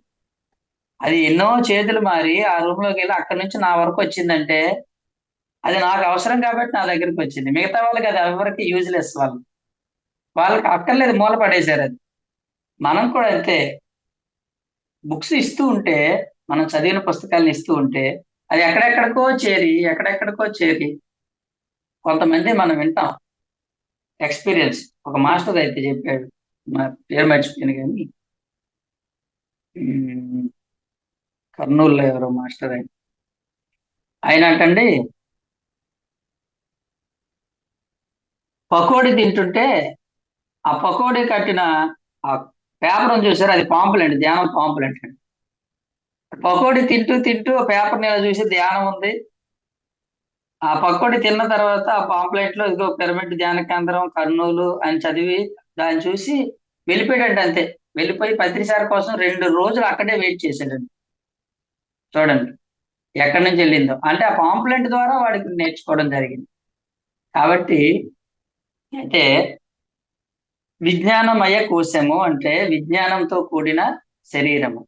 అది ఎన్నో చేతులు మారి ఆ రూమ్ లోకి వెళ్ళి అక్కడి నుంచి నా వరకు వచ్చిందంటే అది నాకు అవసరం కాబట్టి నా దగ్గరికి వచ్చింది. మిగతా వాళ్ళకి అది ఎవరికి యూజ్లెస్. వాళ్ళకి అక్కర్లేదు, మూల పడేశారు అది. మనం కూడా అంతే. బుక్స్ ఇస్తూ ఉంటే, మనం చదివిన పుస్తకాలను ఇస్తూ ఉంటే అది ఎక్కడెక్కడికో చేరి కొంతమంది మనం వింటాం. ఎక్స్పీరియన్స్ ఒక మాస్టర్ అయితే చెప్పాడు, నా పేరు మర్చిపోయాను కానీ, ఉమ్, కర్నూలులో ఎవరో మాస్టర్ ఆయన అంటండి, పకోడీ తింటుంటే ఆ పకోడీ కట్టిన ఆ పేపర్ చూసారు, అది పాంపులెంట్, ధ్యానం పాంపులెంట్ అండి. పకోడీ తింటూ తింటూ పేపర్ మీద చూసి ధ్యానం ఉంది. ఆ పకోడీ తిన్న తర్వాత ఆ పాంప్లెట్ లో ఇదిగో పిరమిడ్ ధ్యాన కేంద్రం కర్నూలు అని చదివి దాన్ని చూసి వెళ్ళిపోయాడంటే అంతే. వెళ్ళిపోయి పత్రిసారి కోసం 2 రోజులు అక్కడే వెయిట్ చేశాడండి. చూడండి ఎక్కడి నుంచి వెళ్ళిందో. అంటే ఆ పాంప్లెంట్ ద్వారా వాడికి నేర్చుకోవడం జరిగింది. కాబట్టి అయితే విజ్ఞానమయ కోశము అంటే విజ్ఞానంతో కూడిన శరీరము.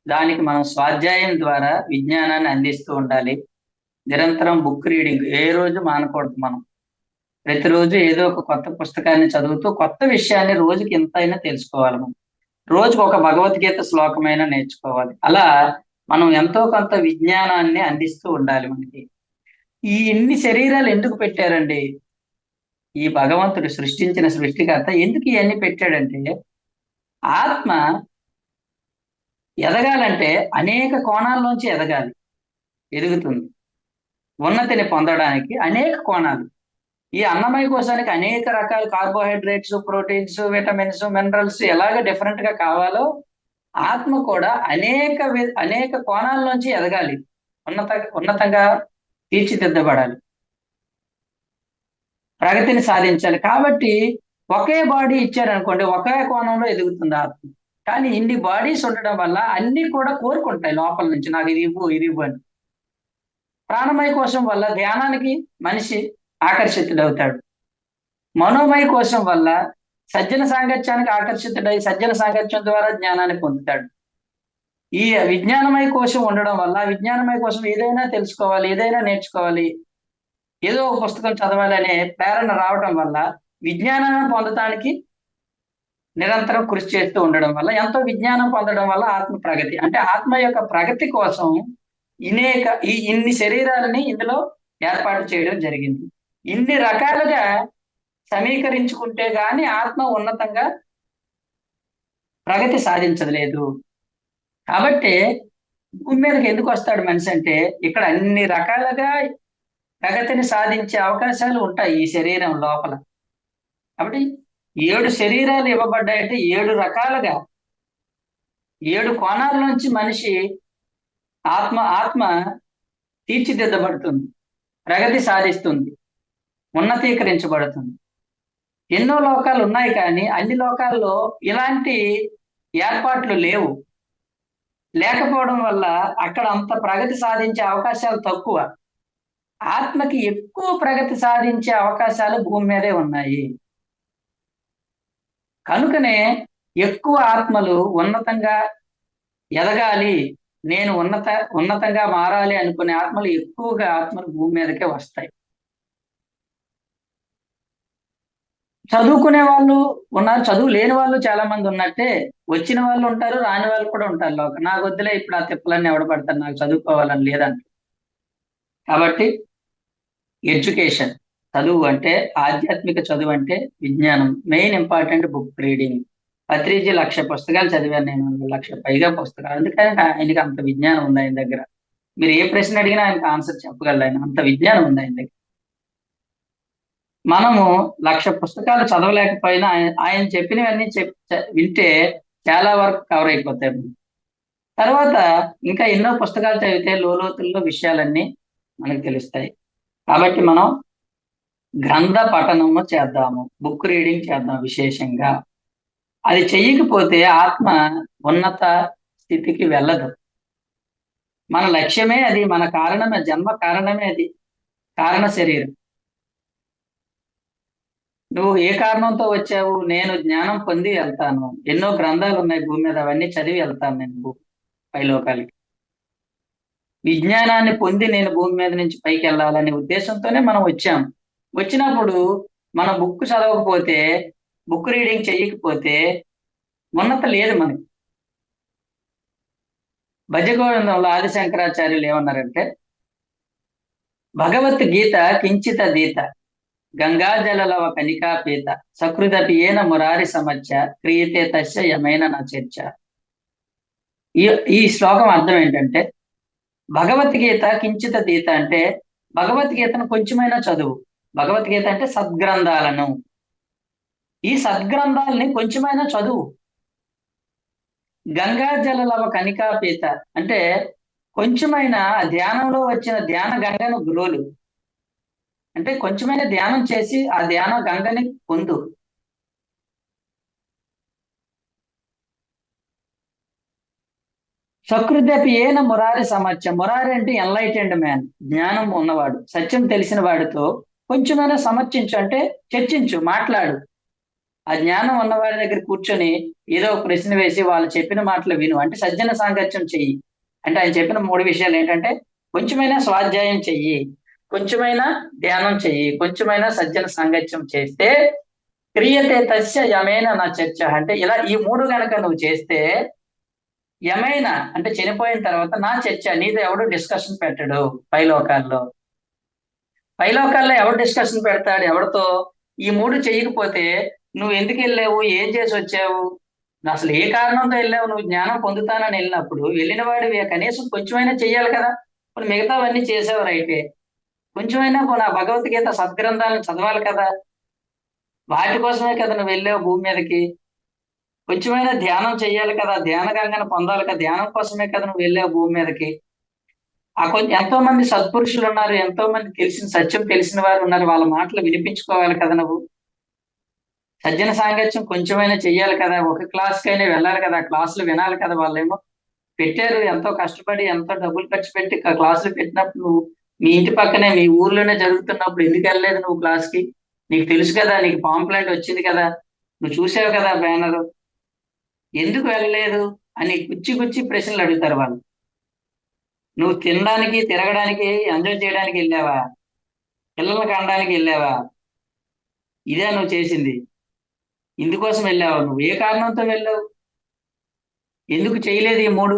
దానికి మనం స్వాధ్యాయం ద్వారా విజ్ఞానాన్ని అందిస్తూ ఉండాలి. నిరంతరం బుక్ రీడింగ్ ఏ రోజు మానకూడదు. మనం ప్రతిరోజు ఏదో ఒక కొత్త పుస్తకాన్ని చదువుతూ కొత్త విషయాన్ని రోజుకి ఎంతైనా తెలుసుకోవాలి. మనం రోజుకు ఒక భగవద్గీత శ్లోకమైనా నేర్చుకోవాలి. అలా మనం ఎంతో కొంత విజ్ఞానాన్ని అందిస్తూ ఉండాలి మనకి. ఈ ఇన్ని శరీరాలు ఎందుకు పెట్టారండి? ఈ భగవంతుడు సృష్టించిన సృష్టికర్త ఎందుకు ఇవన్నీ పెట్టాడంటే, ఆత్మ ఎదగాలంటే అనేక కోణాల్లోంచి ఎదుగుతుంది. ఉన్నతిని పొందడానికి అనేక కోణాలు. ఈ అన్నమయ కోశానికి అనేక రకాల కార్బోహైడ్రేట్స్, ప్రోటీన్స్, విటమిన్స్, మినరల్స్ ఎలాగ డిఫరెంట్ గా కావాలో ఆత్మ కూడా అనేక కోణాల నుంచి ఎదగాలి. ఉన్నతంగా తీర్చిదిద్దబడాలి. ప్రగతిని సాధించాలి. కాబట్టి ఒకే బాడీ ఇచ్చారనుకోండి, ఒకే కోణంలో ఎదుగుతుంది ఆత్మ. కానీ ఇన్ని బాడీస్ ఉండడం వల్ల అన్ని కూడా కోరుకుంటాయి లోపల నుంచి, నాకు ఇది ఇవ్వు ఇది ఇవ్వు అని. ప్రాణమయ కోశం వల్ల ధ్యానానికి మనిషి ఆకర్షితుడవుతాడు. మనోమయ కోశం వల్ల సజ్జన సాంగత్యానికి ఆకర్షితుడై సజ్జన సాంగత్యం ద్వారా జ్ఞానాన్ని పొందుతాడు. ఈ విజ్ఞానమయ కోశం ఉండడం వల్ల, విజ్ఞానమయ కోశం ఏదైనా తెలుసుకోవాలి, ఏదైనా నేర్చుకోవాలి, ఏదో ఒక పుస్తకం చదవాలి అనే ప్రేరణ రావడం వల్ల విజ్ఞానాన్ని పొందటానికి నిరంతరం కృషి చేస్తూ ఉండడం వల్ల, ఎంతో విజ్ఞానం పొందడం వల్ల ఆత్మ ప్రగతి. అంటే ఆత్మ యొక్క ప్రగతి కోసం ఇన్ని శరీరాలని ఇందులో ఏర్పాటు చేయడం జరిగింది. ఇన్ని రకాలుగా సమీకరించుకుంటే గాని ఆత్మ ఉన్నతంగా ప్రగతి సాధించలేదు. కాబట్టి భూమి మీదకి ఎందుకు వస్తాడు మనిషి అంటే, ఇక్కడ అన్ని రకాలుగా ప్రగతిని సాధించే అవకాశాలు ఉంటాయి ఈ శరీరం లోపల. కాబట్టి 7 శరీరాలు ఇవ్వబడ్డాయంటే 7 రకాలుగా 7 కోణాల నుంచి మనిషి ఆత్మ ఆత్మ తీర్చిదిద్దబడుతుంది, ప్రగతి సాధిస్తుంది, ఉన్నతీకరించబడుతుంది. ఎన్నో లోకాలు ఉన్నాయి, కానీ అన్ని లోకాల్లో ఇలాంటి ఏర్పాట్లు లేవు. లేకపోవడం వల్ల అక్కడ అంత ప్రగతి సాధించే అవకాశాలు తక్కువ. ఆత్మకి ఎక్కువ ప్రగతి సాధించే అవకాశాలు భూమి మీదే ఉన్నాయి. కనుకనే ఎక్కువ ఆత్మలు ఉన్నతంగా ఎదగాలి, నేను ఉన్నతంగా మారాలి అనుకునే ఆత్మలు ఎక్కువగా ఆత్మలు భూమి మీదకే వస్తాయి. చదువుకునే వాళ్ళు ఉన్నారు, చదువు లేని వాళ్ళు చాలా మంది ఉన్నట్టే వచ్చిన వాళ్ళు ఉంటారు, రాని వాళ్ళు కూడా ఉంటారు. నాకు వద్దులే ఇప్పుడు ఆ తిప్పలన్నీ ఎవడ పడతారు, నాకు చదువుకోవాలని లేదంట. కాబట్టి ఎడ్యుకేషన్, చదువు అంటే ఆధ్యాత్మిక చదువు అంటే విజ్ఞానం. Main important book reading. Patriji 1,00,000 పుస్తకాలు చదివాను నేను, 1,00,000 పైగా పుస్తకాలు. అందుకని ఆయనకి అంత విజ్ఞానం ఉంది ఆయన దగ్గర. మీరు ఏ ప్రశ్న అడిగినా ఆయనకు ఆన్సర్ చెప్పగలరు, ఆయన అంత విజ్ఞానం ఉంది ఆయన దగ్గర. మనము 1,00,000 పుస్తకాలు చదవలేకపోయినా ఆయన చెప్పినవన్నీ వింటే చాలా వరకు కవర్ అయిపోతాయి. తర్వాత ఇంకా ఎన్నో పుస్తకాలు చదివితే లోతుల్లో విషయాలన్నీ మనకు తెలుస్తాయి. కాబట్టి మనం గ్రంథ పఠనము చేద్దాము, బుక్ రీడింగ్ చేద్దాం విశేషంగా. అది చెయ్యకపోతే ఆత్మ ఉన్నత స్థితికి వెళ్ళదు. మన లక్ష్యమే అది, మన కారణమే, జన్మ కారణమే అది, కారణ శరీరం. నువ్వు ఏ కారణంతో వచ్చావు? నేను జ్ఞానం పొంది వెళ్తాను. ఎన్నో గ్రంథాలు ఉన్నాయి భూమి మీద, అవన్నీ చదివి వెళ్తాను నేను పైలోకాలకి. విజ్ఞానాన్ని పొంది నేను భూమి మీద నుంచి పైకి వెళ్ళాలనే ఉద్దేశంతోనే మనం వచ్చాము. వచ్చినప్పుడు మన బుక్ చదవకపోతే, బుక్ రీడింగ్ చెయ్యకపోతే ఉన్నత లేదు మనకి. భజగోవిందంలో ఆదిశంకరాచార్యులు ఏమన్నారంటే, భగవద్గీత కించిత దీత గంగాజలలవ కనికాపీత సకృదపి ఏన మురారి సమచ్చ క్రియతే తస్య యమైన నా చర్చ. ఈ శ్లోకం అర్థం ఏంటంటే, భగవద్గీత కించిత దీత అంటే భగవద్గీతను కొంచెమైనా చదువు. భగవద్గీత అంటే సద్గ్రంథాలను, ఈ సద్గ్రంథాలని కొంచెమైనా చదువు. గంగాజలలవ కనికాపీత అంటే కొంచెమైనా ధ్యానంలో వచ్చిన ధ్యాన గంగను గ్రోలు, అంటే కొంచెమైనా ధ్యానం చేసి ఆ ధ్యాన గంగని పొందు. సకృదపి ఏన మురారి సమచ్చ. మురారి అంటే ఎన్లైటెండ్ మ్యాన్, జ్ఞానం ఉన్నవాడు, సత్యం తెలిసిన వాడితో కొంచెమైనా సమర్చించు, అంటే చర్చించు, మాట్లాడు. ఆ జ్ఞానం ఉన్నవాడి దగ్గర కూర్చొని ఏదో ఒక ప్రశ్న వేసి వాళ్ళు చెప్పిన మాటలు విను, అంటే సజ్జన సాంగత్యం చెయ్యి. అంటే ఆయన చెప్పిన 3 విషయాలు ఏంటంటే, కొంచెమైనా స్వాధ్యాయం చెయ్యి, కొంచెమైనా ధ్యానం చెయ్యి, కొంచెమైనా సజ్జన సాంగత్యం చేస్తే క్రియతే తస్య యమేన నా చర్చ. అంటే ఇలా ఈ 3 గనక నువ్వు చేస్తే, యమైన అంటే చనిపోయిన తర్వాత నా చర్చ, నీతో ఎవడు డిస్కషన్ పెట్టడు. పైలోకాల్లో ఎవడు డిస్కషన్ పెడతాడు ఎవరితో? ఈ 3 చేయకపోతే నువ్వు ఎందుకు వెళ్ళావు, ఏం చేసి వచ్చావు, అసలు ఏ కారణంతో వెళ్ళావు? నువ్వు జ్ఞానం పొందుతానని వెళ్ళినప్పుడు వెళ్ళిన వాడివి కనీసం కొంచెమైనా చెయ్యాలి కదా. ఇప్పుడు మిగతావన్నీ చేసేవారు అయితే కొంచెమైనా నా భగవద్గీత సద్గ్రంథాలను చదవాలి కదా. వాటి కోసమే కదా నువ్వు వెళ్ళావు భూమి మీదకి. కొంచెమైనా ధ్యానం చెయ్యాలి కదా, ధ్యాన గంగను పొందాలి కదా, ధ్యానం కోసమే కదా నువ్వు వెళ్ళావు భూమి మీదకి. ఎంతో మంది సత్పురుషులు ఉన్నారు, ఎంతో మంది సత్యం తెలిసిన వారు ఉన్నారు, వాళ్ళ మాటలు వినిపించుకోవాలి కదా నువ్వు. సజ్జన సాంగత్యం కొంచెమైనా చెయ్యాలి కదా, ఒక క్లాస్కైనా వెళ్ళాలి కదా, క్లాసులు వినాలి కదా. వాళ్ళేమో పెట్టారు, ఎంతో కష్టపడి ఎంతో డబ్బులు ఖర్చు పెట్టి క్లాసులు పెట్టినప్పుడు నువ్వు మీ ఇంటి పక్కనే మీ ఊర్లోనే జరుగుతున్నప్పుడు ఎందుకు వెళ్ళలేదు నువ్వు క్లాస్కి? నీకు తెలుసు కదా, నీకు పాంప్లెంట్ వచ్చింది కదా, నువ్వు చూసావు కదా బ్యానర్, ఎందుకు వెళ్ళలేదు అని గుచ్చి ప్రశ్నలు అడుగుతారు వాళ్ళు. నువ్వు తినడానికి, తిరగడానికి, ఎంజాయ్ చేయడానికి వెళ్ళావా? పిల్లల్ని కనడానికి వెళ్ళావా? ఇదే నువ్వు చేసింది? ఇందుకోసం వెళ్ళావు? నువ్వు ఏ కారణంతో వెళ్ళావు? ఎందుకు చేయలేదు ఈ 3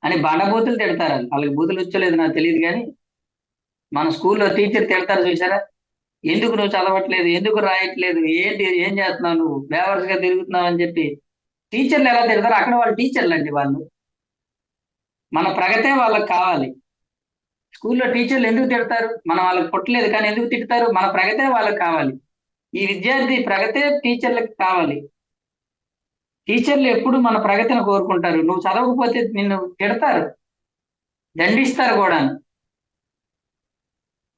అని బండబూతులు తిడతారు. వాళ్ళకి బూతులు వచ్చలేదు నాకు తెలియదు, కానీ మన స్కూల్లో టీచర్ తిడతారు చూసారా, ఎందుకు నువ్వు చదవట్లేదు, ఎందుకు రాయట్లేదు, ఏం చేస్తున్నావు, నువ్వు బేవర్స్గా తిరుగుతున్నావు అని చెప్పి టీచర్లు ఎలా తిడతారు, అక్కడ వాళ్ళు టీచర్లు అండి వాళ్ళు. మన ప్రగతే వాళ్ళకి కావాలి. స్కూల్లో టీచర్లు ఎందుకు తిడతారు? మనం వాళ్ళకి పుట్టలేదు కానీ ఎందుకు తిడతారు? మన ప్రగతే వాళ్ళకి కావాలి. ఈ విద్యార్థి ప్రగతే టీచర్లకు కావాలి. టీచర్లు ఎప్పుడు మన ప్రగతిని కోరుకుంటారు. నువ్వు చదవకపోతే నిన్ను తిడతారు, దండిస్తారు కూడా.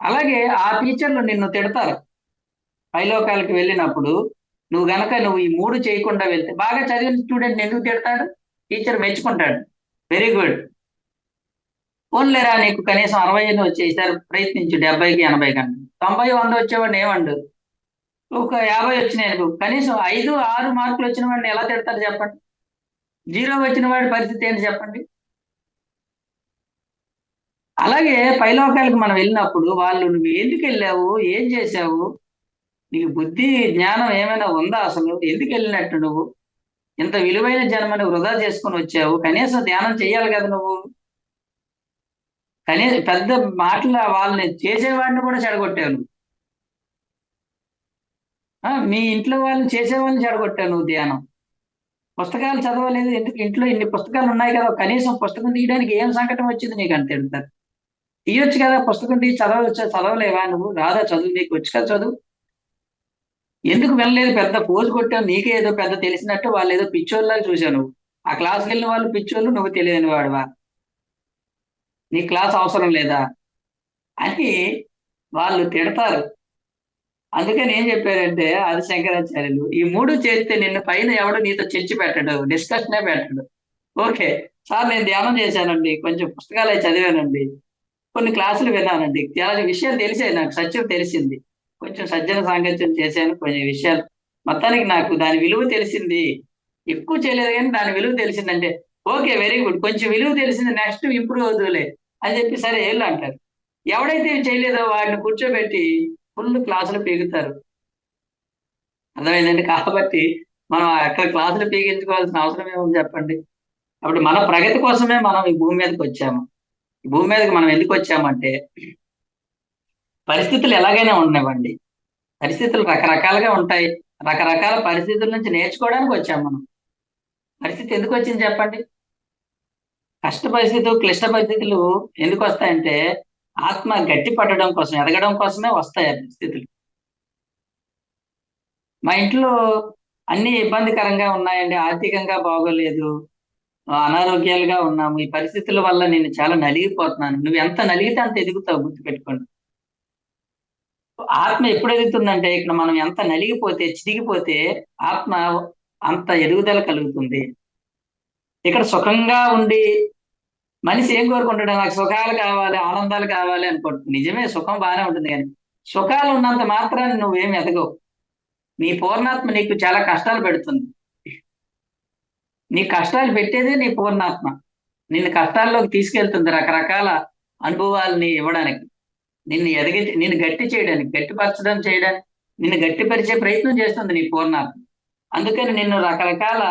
అలాగే ఆ టీచర్లు నిన్ను తిడతారు. పైలోకాలకు వెళ్ళినప్పుడు నువ్వు ఈ 3 చేయకుండా వెళ్తే, బాగా చదివిన స్టూడెంట్ ఎందుకు తిడతాడు? టీచర్ మెచ్చుకుంటాడు, వెరీ గుడ్, పోన్లేరా నీకు కనీసం 60 వచ్చాయి, ఈసారి ప్రయత్నించు 70కి 80 కంటే. 90 100 వచ్చేవాడిని ఏమండు, ఒక 50 వచ్చినాయి అనుకో, కనీసం 5 6 మార్కులు వచ్చిన వాడిని ఎలా తిడతారు చెప్పండి? 0 వచ్చిన వాడి పరిస్థితి ఏంటి చెప్పండి? అలాగే పైలోకాలకు మనం వెళ్ళినప్పుడు వాళ్ళు నువ్వు ఎందుకు వెళ్ళావు, ఏం చేశావు, నీకు బుద్ధి జ్ఞానం ఏమైనా ఉందా, అసలు ఎందుకు వెళ్ళినట్టు నువ్వు, ఇంత విలువైన జన్మని వృధా చేసుకొని వచ్చావు, కనీసం ధ్యానం చేయాలి కదా నువ్వు. కనీసం పెద్ద మాటలు వాళ్ళని చేసేవాడిని కూడా చెడగొట్టావు నువ్వు. మీ ఇంట్లో వాళ్ళని చేసేవాళ్ళని చెడగొట్టావు నువ్వు ధ్యానం. పుస్తకాలు చదవలేదు ఎందుకు, ఇంట్లో ఇన్ని పుస్తకాలు ఉన్నాయి కదా, కనీసం పుస్తకం తీయడానికి ఏం సంకటం వచ్చింది నీకు అని తిడతారు. తీయొచ్చు కదా పుస్తకం తీసి చదవచ్చు, చదవలేవా నువ్వు, రాదా చదువు, నీకు వచ్చు కదా చదువు, ఎందుకు వెళ్ళలేదు? పెద్ద పోజు కొట్టావు, నీకే ఏదో పెద్ద తెలిసినట్టు, వాళ్ళు ఏదో పిచ్చోళ్ళగా చూసావు నువ్వు. ఆ క్లాస్కి వెళ్ళిన వాళ్ళు పిచ్చోళ్ళు, నువ్వు తెలియని వాడువా, నీ క్లాస్ అవసరం లేదా అని వాళ్ళు తిడతారు. అందుకని ఏం చెప్పారంటే ఆది శంకరాచార్యులు, ఈ 3 చేస్తే నిన్ను పైన ఎవడు నీతో చర్చి పెట్టడు, డిస్కషనే పెట్టడు. ఓకే సార్, నేను ధ్యానం చేశానండి, కొంచెం పుస్తకాలు అవి చదివానండి, కొన్ని క్లాసులు విన్నానండి, చాలా విషయాలు తెలిసాయి, నాకు సత్యం తెలిసింది, కొంచెం సజ్జన సాంగత్యం చేశాను, కొన్ని విషయాలు మొత్తానికి నాకు దాని విలువ తెలిసింది, ఎక్కువ చేయలేదు కానీ దాని విలువ తెలిసిందంటే ఓకే వెరీ గుడ్, కొంచెం విలువ తెలిసింది, నెక్స్ట్ ఇంప్రూవ్ అవుతులే అని చెప్పి సరే వెళ్ళు అంటారు. ఎవడైతే ఇవి చేయలేదో వాడిని కూర్చోబెట్టి ఫుల్ క్లాసులు పీకుతారు. అర్థమైందండి? కాబట్టి మనం అక్కడ క్లాసులు పీకించుకోవాల్సిన అవసరం ఏముంది చెప్పండి? కాబట్టి మన ప్రగతి కోసమే మనం ఈ భూమి మీదకి వచ్చాము. ఈ భూమి మీదకి మనం ఎందుకు వచ్చామంటే, పరిస్థితులు ఎలాగైనా ఉండనివ్వండి, పరిస్థితులు రకరకాలుగా ఉంటాయి, రకరకాల పరిస్థితుల నుంచి నేర్చుకోవడానికి వచ్చాం మనం. పరిస్థితి ఎందుకు వచ్చింది చెప్పండి? కష్ట పరిస్థితులు, క్లిష్ట పరిస్థితులు ఎందుకు వస్తాయంటే ఆత్మ గట్టి పట్టడం కోసం, ఎదగడం కోసమే వస్తాయి ఆ పరిస్థితులు. మా ఇంట్లో అన్ని ఇబ్బందికరంగా ఉన్నాయండి, ఆర్థికంగా బాగోలేదు, అనారోగ్యాలుగా ఉన్నాము, ఈ పరిస్థితుల వల్ల నేను చాలా నలిగిపోతున్నాను. నువ్వు ఎంత నలిగితే అంత ఎదుగుతావు, గుర్తుపెట్టుకోండి. ఆత్మ ఎప్పుడు ఎదుగుతుందంటే, ఇక్కడ మనం ఎంత నలిగిపోతే, చిరిగిపోతే ఆత్మ అంత ఎదుగుదల కలుగుతుంది. ఇక్కడ సుఖంగా ఉండి మనిషి ఏం కోరుకుంటాడు, నాకు సుఖాలు కావాలి, ఆనందాలు కావాలి అనుకుంటుంది. నిజమే, సుఖం బాగానే ఉంటుంది, కానీ సుఖాలు ఉన్నంత మాత్రాన్ని నువ్వేం ఎదగవు. నీ పూర్ణాత్మ నీకు చాలా కష్టాలు పెడుతుంది. నీ కష్టాలు పెట్టేదే నీ పూర్ణాత్మ, నిన్ను కష్టాల్లోకి తీసుకెళ్తుంది, రకరకాల అనుభవాలని ఇవ్వడానికి, నిన్ను గట్టి చేయడానికి, గట్టిపరచడం చేయడానికి, నిన్ను గట్టిపరిచే ప్రయత్నం చేస్తుంది నీ పూర్ణాత్మ. అందుకని నిన్ను రకరకాల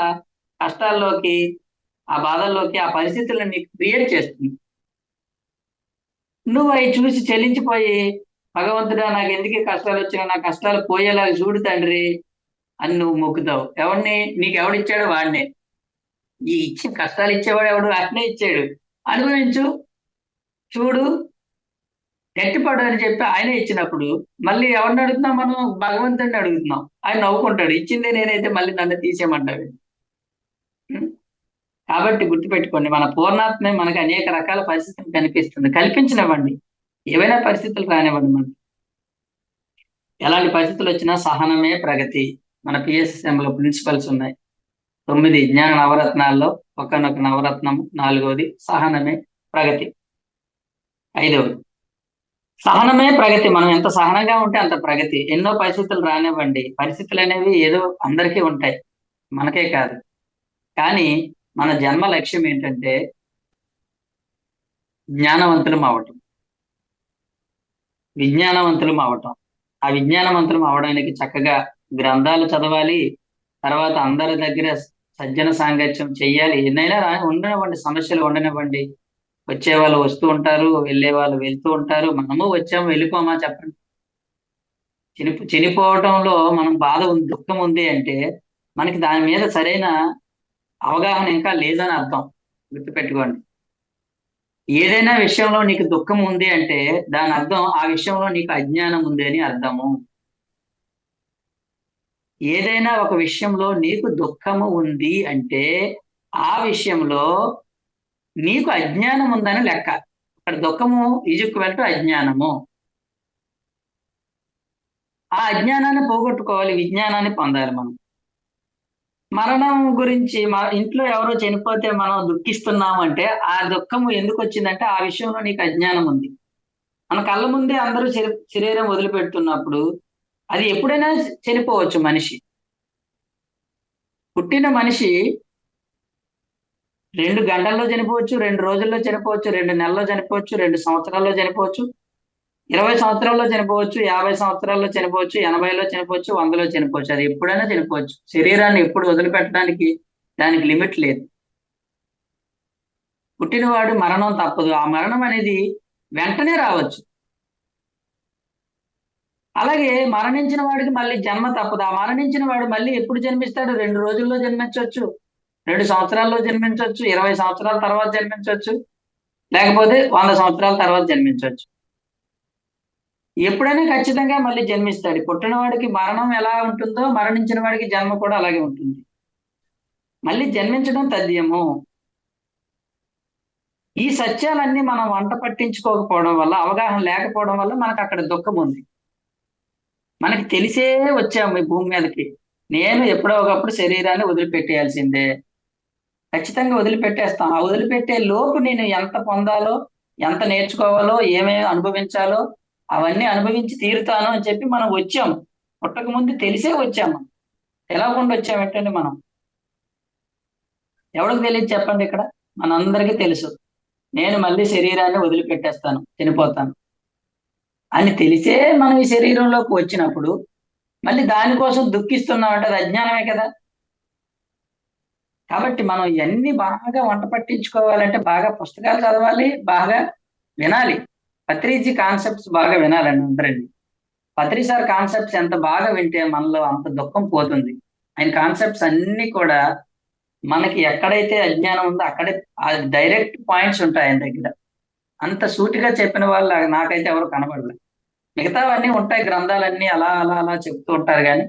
కష్టాల్లోకి, ఆ బాధల్లోకి, ఆ పరిస్థితులను నీకు క్రియేట్ చేస్తుంది. నువ్వు అవి చూసి చెల్లించిపోయి, భగవంతుడా నాకు ఎందుకు ఈ కష్టాలు వచ్చినా, నా కష్టాలు పోయేలా చూడు తండ్రి అని నువ్వు మొక్కుతావు. ఎవరిని? నీకు ఎవడిచ్చాడు? వాడినే. ఈ ఇచ్చిన కష్టాలు ఇచ్చేవాడు ఎవడు? అట్నే ఇచ్చాడు, అనుభవించు, చూడు, గట్టిపడు అని చెప్పి ఆయనే ఇచ్చినప్పుడు మళ్ళీ ఎవరిని అడుగుతున్నాం మనం? భగవంతుడిని అడుగుతున్నాం. ఆయన నవ్వుకుంటాడు, ఇచ్చిందే నేనైతే మళ్ళీ నన్ను తీసేయమంటాడు. కాబట్టి గుర్తుపెట్టుకోండి, మన పూర్ణాత్మే మనకు అనేక రకాల పరిస్థితులు కనిపిస్తుంది, కల్పించనివ్వండి, ఏవైనా పరిస్థితులు రానివ్వండి. మనకి ఎలాంటి పరిస్థితులు వచ్చినా సహనమే ప్రగతి. మన PSSM లో ప్రిన్సిపల్స్ ఉన్నాయి, 9 జ్ఞాన నవరత్నాల్లో ఒకనొక నవరత్నం, 4వది సహనమే ప్రగతి, 5వది సహనమే ప్రగతి. మనం ఎంత సహనంగా ఉంటే అంత ప్రగతి. ఎన్నో పరిస్థితులు రానివ్వండి, పరిస్థితులు అనేవి ఏదో అందరికీ ఉంటాయి, మనకే కాదు. కానీ మన జన్మ లక్ష్యం ఏంటంటే జ్ఞానవంతులం అవటం, విజ్ఞానవంతులం అవటం. ఆ విజ్ఞానవంతులం అవడానికి చక్కగా గ్రంథాలు చదవాలి, తర్వాత అందరి దగ్గర సజ్జన సాంగత్యం చెయ్యాలి. ఎన్నైనా ఉండనివ్వండి, సమస్యలు ఉండనివ్వండి, వచ్చే వాళ్ళు వస్తూ ఉంటారు, వెళ్ళే వాళ్ళు వెళ్తూ ఉంటారు. మనము వచ్చాము వెళ్ళిపోమా చెప్పండి? చనిపోవటంలో మనం బాధ ఉంది, దుఃఖం ఉంది అంటే మనకి దాని మీద సరైన అవగాహన ఇంకా లేదని అర్థం. గుర్తుపెట్టుకోండి. ఏదైనా విషయంలో నీకు దుఃఖం ఉంది అంటే దాని అర్థం ఆ విషయంలో నీకు అజ్ఞానం ఉంది అని అర్థము. ఏదైనా ఒక విషయంలో నీకు దుఃఖము ఉంది అంటే ఆ విషయంలో నీకు అజ్ఞానం ఉందని లెక్క. అక్కడ దుఃఖము ఈజుక్వల్ టు అజ్ఞానము. ఆ అజ్ఞానాన్ని పోగొట్టుకోవాలి, విజ్ఞానాన్ని పొందాలి మనం. మరణం గురించి మా ఇంట్లో ఎవరో చనిపోతే మనం దుఃఖిస్తున్నామంటే ఆ దుఃఖము ఎందుకు వచ్చిందంటే ఆ విషయంలో నీకు అజ్ఞానం ఉంది. మన కళ్ళ ముందే అందరూ శరీరం వదిలిపెడుతున్నప్పుడు అది ఎప్పుడైనా చనిపోవచ్చు మనిషి. పుట్టిన మనిషి 2 గంటల్లో చనిపోవచ్చు, 2 రోజుల్లో చనిపోవచ్చు, 2 నెలల్లో చనిపోవచ్చు, 2 సంవత్సరాల్లో చనిపోవచ్చు, 20 సంవత్సరాల్లో చనిపోవచ్చు, 50 సంవత్సరాల్లో చనిపోవచ్చు, 80లో చనిపోవచ్చు, 100లో చనిపోవచ్చు. అది ఎప్పుడైనా చనిపోవచ్చు. శరీరాన్ని ఎప్పుడు వదిలిపెట్టడానికి దానికి లిమిట్ లేదు. పుట్టినవాడు మరణం తప్పదు. ఆ మరణం అనేది వెంటనే రావచ్చు. అలాగే మరణించిన వాడికి మళ్ళీ జన్మ తప్పదు. ఆ మరణించిన వాడు మళ్ళీ ఎప్పుడు జన్మిస్తాడు? 2 రోజుల్లో జన్మించవచ్చు, 2 సంవత్సరాల్లో జన్మించవచ్చు, 20 సంవత్సరాల తర్వాత జన్మించవచ్చు, లేకపోతే 100 సంవత్సరాల తర్వాత జన్మించవచ్చు. ఎప్పుడైనా ఖచ్చితంగా మళ్ళీ జన్మిస్తాడు. పుట్టిన వాడికి మరణం ఎలా ఉంటుందో మరణించిన వాడికి జన్మ కూడా అలాగే ఉంటుంది. మళ్ళీ జన్మించడం తథ్యము. ఈ సత్యాలన్నీ మనం వంట పట్టించుకోకపోవడం వల్ల, అవగాహన లేకపోవడం వల్ల మనకు అక్కడ దుఃఖం ఉంది. మనకి తెలిసే వచ్చాము ఈ భూమి మీదకి. నేను ఎప్పుడో ఒకప్పుడు శరీరాన్ని వదిలిపెట్టేయాల్సిందే. ఖచ్చితంగా వదిలిపెట్టేస్తాం. ఆ వదిలిపెట్టే లోపు నేను ఎంత పొందాలో, ఎంత నేర్చుకోవాలో, ఏమేమి అనుభవించాలో అవన్నీ అనుభవించి తీరుతాను అని చెప్పి మనం వచ్చాము. పుట్టక ముందు తెలిసే వచ్చాము. తెలవకుండా వచ్చామేంటండి మనం? ఎవరికి తెలియదు చెప్పండి ఇక్కడ? మనందరికీ తెలుసు. నేను మళ్ళీ శరీరాన్ని వదిలిపెట్టేస్తాను, చనిపోతాను అని తెలిసే మనం ఈ శరీరంలోకి వచ్చినప్పుడు మళ్ళీ దానికోసం దుఃఖిస్తున్నాం అంటే అది అజ్ఞానమే కదా. కాబట్టి మనం ఇవన్నీ బాగా వంట పట్టించుకోవాలంటే బాగా పుస్తకాలు చదవాలి, బాగా వినాలి. పత్రిజీ కాన్సెప్ట్స్ బాగా వినాలండి అందరండి. పత్రి సార్ కాన్సెప్ట్స్ ఎంత బాగా వింటే మనలో అంత దుఃఖం పోతుంది. ఆయన కాన్సెప్ట్స్ అన్ని కూడా మనకి ఎక్కడైతే అజ్ఞానం ఉందో అక్కడే డైరెక్ట్ పాయింట్స్ ఉంటాయి ఆయన దగ్గర. అంత సూటిగా చెప్పిన వాళ్ళు నాకైతే ఎవరు కనబడలేదు. మిగతావన్నీ ఉంటాయి, గ్రంథాలన్నీ అలా అలా అలా చెప్తూ ఉంటారు కానీ